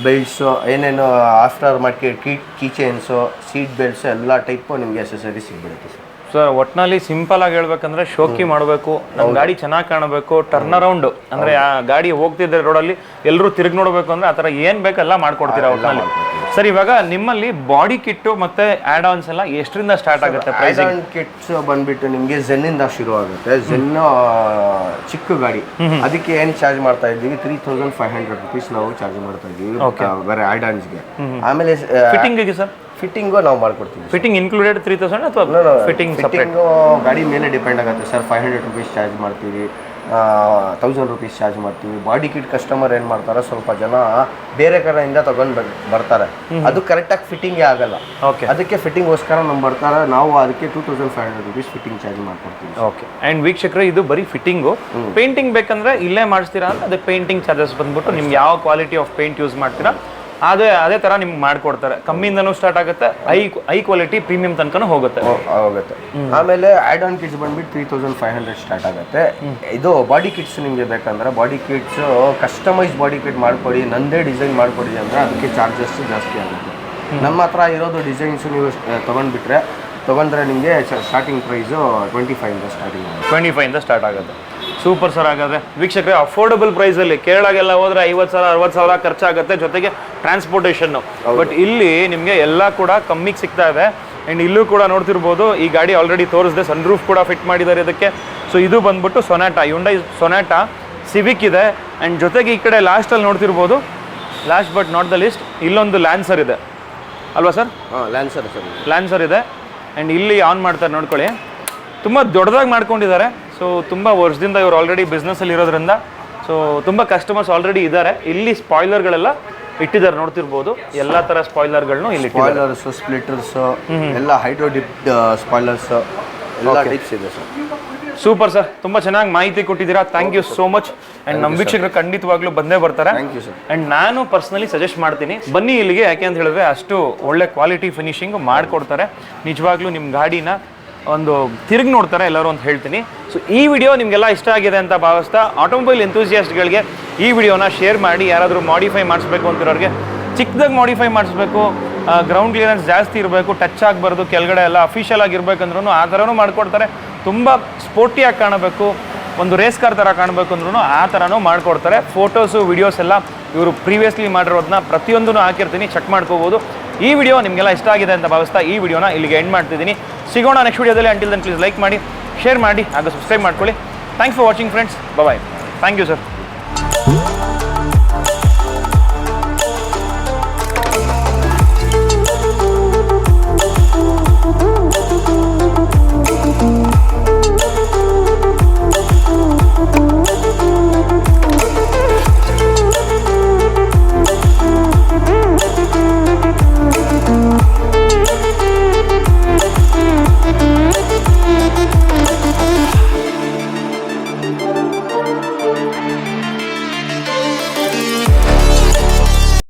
ಬೆಲ್ಟ್ಸು, ಏನೇನು ಆಫ್ಟರ್ ಮಾರ್ಕೆಟ್ ಕೀಚೈನ್ಸು, ಸೀಟ್ ಬೆಲ್ಟ್ಸು ಎಲ್ಲ ಟೈಪು ನಿಮಗೆ ಅಸೆಸರೀಸ್ ಸಿಗ್ಬಿಡುತ್ತೆ ಸರ್. ಸರ್ ಒಟ್ಟಿನಲ್ಲಿ ಸಿಂಪಲ್ ಆಗಿ ಹೇಳ್ಬೇಕಂದ್ರೆ ಶೋಕಿ ಮಾಡಬೇಕು, ನಮ್ಮ ಗಾಡಿ ಚೆನ್ನಾಗಿ ಕಾಣಬೇಕು, ಟರ್ನ್ ಅರೌಂಡ್ ಅಂದರೆ ಆ ಗಾಡಿ ಹೋಗ್ತಿದ್ದ ರೋಡಲ್ಲಿ ಎಲ್ಲರೂ ತಿರುಗಿ ನೋಡಬೇಕು ಅಂದರೆ ಆ ಥರ ಏನು ಬೇಕೆಲ್ಲ ಮಾಡ್ಕೊಡ್ತೀರಾ ಒಟ್ಟಿನಲ್ಲಿ. ಸರ್ ಇವಾಗ ನಿಮ್ಮಲ್ಲಿ ಬಾಡಿ ಕಿಟ್ಟು ಮತ್ತೆ ಆ್ಯಡ್ ಆನ್ಸ್ ಎಲ್ಲ ಎಷ್ಟರಿಂದ ಸ್ಟಾರ್ಟ್ ಆಗುತ್ತೆ? ಆ್ಯಡ್ ಆನ್ ಕಿಟ್ಸ್ ಬಂದ್ಬಿಟ್ಟು ನಿಮಗೆ ಝೆನ್ನಿಂದ ಶುರು ಆಗುತ್ತೆ. ಝೆನ್ ಚಿಕ್ಕ ಗಾಡಿ, ಅದಕ್ಕೆ ಏನು ಚಾರ್ಜ್ ಮಾಡ್ತಾ ಇದ್ದೀವಿ 3500 rupees ನಾವು ಚಾರ್ಜ್ ಮಾಡ್ತಾ ಇದ್ದೀವಿ ಬೇರೆ ಆ್ಯಡ್ ಆನ್ಸ್ಗೆ. ಆಮೇಲೆ ಫಿಟ್ಟಿಂಗಿಗೆ ಸರ್? ಫಿಟ್ಟಿಂಗು ನಾವು ಮಾಡ್ಕೊಡ್ತೀವಿ. ಫಿಟ್ಟಿಂಗ್ ಇನ್ಕ್ಲೂಡೆಡ್ 3000 ಅಥವಾ ಫಿಟ್ಟಿಂಗು ಗಾಡಿ ಮೇಲೆ ಡಿಪೆಂಡ್ ಆಗುತ್ತೆ ಸರ್. 500 rupees ಚಾರ್ಜ್ ಮಾಡ್ತೀವಿ, 1000 rupees ಚಾರ್ಜ್ ಮಾಡ್ತೀವಿ. ಬಾಡಿ ಕಿಟ್ ಕಸ್ಟಮರ್ ಏನು ಮಾಡ್ತಾರೆ, ಸ್ವಲ್ಪ ಜನ ಬೇರೆ ಕಡೆಯಿಂದ ತಗೊಂಡು ಬರ್ತಾರೆ, ಅದು ಕರೆಕ್ಟಾಗಿ ಫಿಟ್ಟಿಂಗೇ ಆಗಲ್ಲ. ಓಕೆ. ಅದಕ್ಕೆ ಫಿಟ್ಟಿಂಗ್ಗೋಸ್ಕರ ನಮ್ಮ ಬರ್ತಾರೆ, ನಾವು ಅದಕ್ಕೆ 2500 rupees ಫಿಟ್ಟಿಂಗ್ ಚಾರ್ಜ್ ಮಾಡ್ಕೊಡ್ತೀವಿ. ಓಕೆ. ಆ್ಯಂಡ್ ವೀಕ್ಷಕರೇ ಇದು ಬರೀ ಫಿಟ್ಟಿಂಗು. ಪೇಂಟಿಂಗ್ ಬೇಕಂದ್ರೆ ಇಲ್ಲೇ ಮಾಡಿಸ್ತೀರಾ ಅಂತ ಅದೇ ಪೇಂಟಿಂಗ್ ಚಾರ್ಜಸ್ ಬಂದ್ಬಿಟ್ಟು ನಿಮ್ಗೆ ಯಾವ ಕ್ವಾಲಿಟಿ ಆಫ್ ಪೇಂಟ್ ಯೂಸ್ ಮಾಡ್ತೀರಾ ಅದೇ ಥರ ನಿಮ್ಗೆ ಮಾಡಿಕೊಡ್ತಾರೆ. ಕಮ್ಮಿಯಿಂದನೂ ಸ್ಟಾರ್ಟ್ ಆಗುತ್ತೆ, ಹೈ ಕ್ವಾಲಿಟಿ ಪ್ರೀಮಿಯಂ ತನಕನೂ ಹೋಗುತ್ತೆ. ಆಮೇಲೆ ಆ್ಯಡ್ ಆನ್ ಕಿಟ್ಸ್ ಬಂದ್ಬಿಟ್ಟು 3500 ಸ್ಟಾರ್ಟ್ ಆಗುತ್ತೆ. ಇದು ಬಾಡಿ ಕಿಟ್ಸ್ ನಿಮಗೆ ಬೇಕಂದ್ರೆ body kits customize body kit ಮಾಡ್ಕೊಡಿ, ನಂದೇ ಡಿಸೈನ್ ಮಾಡ್ಕೊಡಿ ಅಂದರೆ ಅದಕ್ಕೆ ಚಾರ್ಜಸ್ ಜಾಸ್ತಿ ಆಗುತ್ತೆ. ನಮ್ಮ ಹತ್ರ ಇರೋದು ಡಿಸೈನ್ಸು ನೀವು ತೊಗೊಂಡ್ರೆ ನಿಮಗೆ ಸ್ಟಾರ್ಟಿಂಗ್ ಪ್ರೈಸು 25 ಸ್ಟಾರ್ಟಿಂಗ್ 25 ಸ್ಟಾರ್ಟ್ ಆಗುತ್ತೆ. Super sir. ಹಾಗಾದರೆ ವೀಕ್ಷಕರೇ ಅಫೋರ್ಡಬಲ್ ಪ್ರೈಸಲ್ಲಿ ಕೇರಳಗೆಲ್ಲ ಹೋದರೆ 50,000-60,000 ಖರ್ಚಾಗುತ್ತೆ, ಜೊತೆಗೆ ಟ್ರಾನ್ಸ್ಪೋರ್ಟೇಷನ್ನು. ಬಟ್ ಇಲ್ಲಿ ನಿಮಗೆ ಎಲ್ಲ ಕೂಡ ಕಮ್ಮಿಗೆ ಸಿಗ್ತಾ ಇದೆ. ಆ್ಯಂಡ್ ಇಲ್ಲೂ ಕೂಡ ನೋಡ್ತಿರ್ಬೋದು ಈ ಗಾಡಿ ಆಲ್ರೆಡಿ ತೋರಿಸಿದೆ, ಸನ್ ರೂಫ್ ಕೂಡ ಫಿಟ್ ಮಾಡಿದ್ದಾರೆ ಇದಕ್ಕೆ. ಸೊ ಇದು ಬಂದ್ಬಿಟ್ಟು ಸೊನಾಟಾ, ಹ್ಯುಂಡೈ ಸೊನಾಟಾ, ಸಿವಿಕ್ ಇದೆ. ಆ್ಯಂಡ್ ಜೊತೆಗೆ ಈ ಕಡೆ ಲಾಸ್ಟಲ್ಲಿ ನೋಡ್ತಿರ್ಬೋದು, last but not the list, ಇಲ್ಲೊಂದು ಲ್ಯಾನ್ಸರ್ ಇದೆ ಅಲ್ವಾ ಸರ್? ಲ್ಯಾನ್ಸರ್ ಇದೆ. ಆ್ಯಂಡ್ ಇಲ್ಲಿ ಆನ್ ಮಾಡ್ತಾರೆ ನೋಡ್ಕೊಳ್ಳಿ, ತುಂಬ ದೊಡ್ಡದಾಗಿ ಮಾಡ್ಕೊಂಡಿದ್ದಾರೆ. ಸೊ ಸೊ ತುಂಬ ವರ್ಷದಿಂದ ಇವರು ಆಲ್ರೆಡಿ ಬಿಸ್ನೆಸ್ಸಲ್ಲಿ ಇರೋದ್ರಿಂದ ಸೊ ತುಂಬ ಕಸ್ಟಮರ್ಸ್ ಆಲ್ರೆಡಿ ಇದ್ದಾರೆ. ಇಲ್ಲಿ ಸ್ಪಾಯ್ಲರ್ಗಳೆಲ್ಲ ಇಟ್ಟಿದ್ದಾರೆ, ನೋಡ್ತಿರ್ಬೋದು ಎಲ್ಲ ಥರ ಸ್ಪಾಯ್ಲರ್ಗಳನ್ನು ಇಲ್ಲಿ ಸ್ಪಾಯ್ಲರ್ಸ್, ಸ್ಪ್ಲಿಟರ್ಸ್ ಎಲ್ಲ ಹೈಡ್ರೋ ಡಿಪ್ಡ್ ಸ್ಪಾಯ್ಲರ್ಸ್ ಎಲ್ಲ ಟಿಪ್ಸ್ ಇದೆ ಸರ್. ಸೂಪರ್ ಸರ್, ತುಂಬ ಚೆನ್ನಾಗಿ ಮಾಹಿತಿ ಕೊಟ್ಟಿದ್ದೀರಾ. Thank you so much. And ನಮ್ಮ ವೀಕ್ಷಕರು ಖಂಡಿತವಾಗ್ಲೂ ಬಂದೇ ಬರ್ತಾರೆ. Thank you sir. ಆ್ಯಂಡ್ ನಾನು ಪರ್ಸ್ನಲಿ ಸಜೆಸ್ಟ್ ಮಾಡ್ತೀನಿ, ಬನ್ನಿ ಇಲ್ಲಿಗೆ. ಯಾಕೆ ಅಂತ ಹೇಳಿದ್ರೆ ಅಷ್ಟು ಒಳ್ಳೆ ಕ್ವಾಲಿಟಿ ಫಿನಿಶಿಂಗ್ ಮಾಡಿಕೊಡ್ತಾರೆ. ನಿಜವಾಗ್ಲೂ ನಿಮ್ಮ ಗಾಡಿನ ಒಂದು ತಿರುಗಿ ನೋಡ್ತಾರೆ ಎಲ್ಲರೂ ಅಂತ ಹೇಳ್ತೀನಿ. ಸೊ ಈ ವಿಡಿಯೋ ನಿಮಗೆಲ್ಲ ಇಷ್ಟ ಆಗಿದೆ ಅಂತ ಭಾವಿಸ್ತಾ ಆಟೋಮೊಬೈಲ್ ಎಂತೂಸಿಯಾಸ್ಟ್ಗಳಿಗೆ ಈ ವಿಡಿಯೋನ ಶೇರ್ ಮಾಡಿ. ಯಾರಾದರೂ ಮಾಡಿಫೈ ಮಾಡಿಸ್ಬೇಕು ಅಂತಿರೋರಿಗೆ, ಚಿಕ್ಕದಾಗಿ ಮಾಡಿಫೈ ಮಾಡಿಸ್ಬೇಕು, ಗ್ರೌಂಡ್ ಕ್ಲಿಯರೆನ್ಸ್ ಜಾಸ್ತಿ ಇರಬೇಕು, ಟಚ್ ಆಗಬಾರ್ದು, ಕೆಳಗಡೆ ಎಲ್ಲ ಅಫಿಷಿಯಲ್ ಆಗಿರ್ಬೇಕಂದ್ರೂ ಆ ಥರನೂ ಮಾಡಿಕೊಡ್ತಾರೆ. ತುಂಬ ಸ್ಪೋರ್ಟಿಯಾಗಿ ಕಾಣಬೇಕು, ಒಂದು ರೇಸ್ ಕಾರ್ ಥರ ಕಾಣಬೇಕು ಅಂದ್ರೂ ಆ ಥರನೂ ಮಾಡಿಕೊಡ್ತಾರೆ. ಫೋಟೋಸು ವಿಡಿಯೋಸ್ ಎಲ್ಲ ಇವರು ಪ್ರೀವಿಯಸ್ಲಿ ಮಾಡಿರೋದನ್ನ ಪ್ರತಿಯೊಂದೂ ಹಾಕಿರ್ತೀನಿ, ಚೆಕ್ ಮಾಡ್ಕೋಬೋದು. ಈ ವಿಡಿಯೋ ನಿಮಗೆಲ್ಲ ಇಷ್ಟ ಆಗಿದೆ ಅಂತ ಭಾವಿಸ್ತಾ ಈ ವಿಡಿಯೋನ ಇಲ್ಲಿಗೆ ಎಂಡ್ ಮಾಡ್ತಿದ್ದೀನಿ. ಸಿಗೋಣ ನೆಕ್ಸ್ಟ್ ವಿಡಿಯೋದಲ್ಲಿ. ಅಂಟಿಲ್ ದೆನ್ ಪ್ಲೀಸ್ ಲೈಕ್ ಮಾಡಿ, ಶೇರ್ ಮಾಡಿ ಹಾಗೂ ಸಬ್ಸ್ಕ್ರೈಬ್ ಮಾಡ್ಕೊಳ್ಳಿ. Thanks for watching friends. Bye. Thank you sir.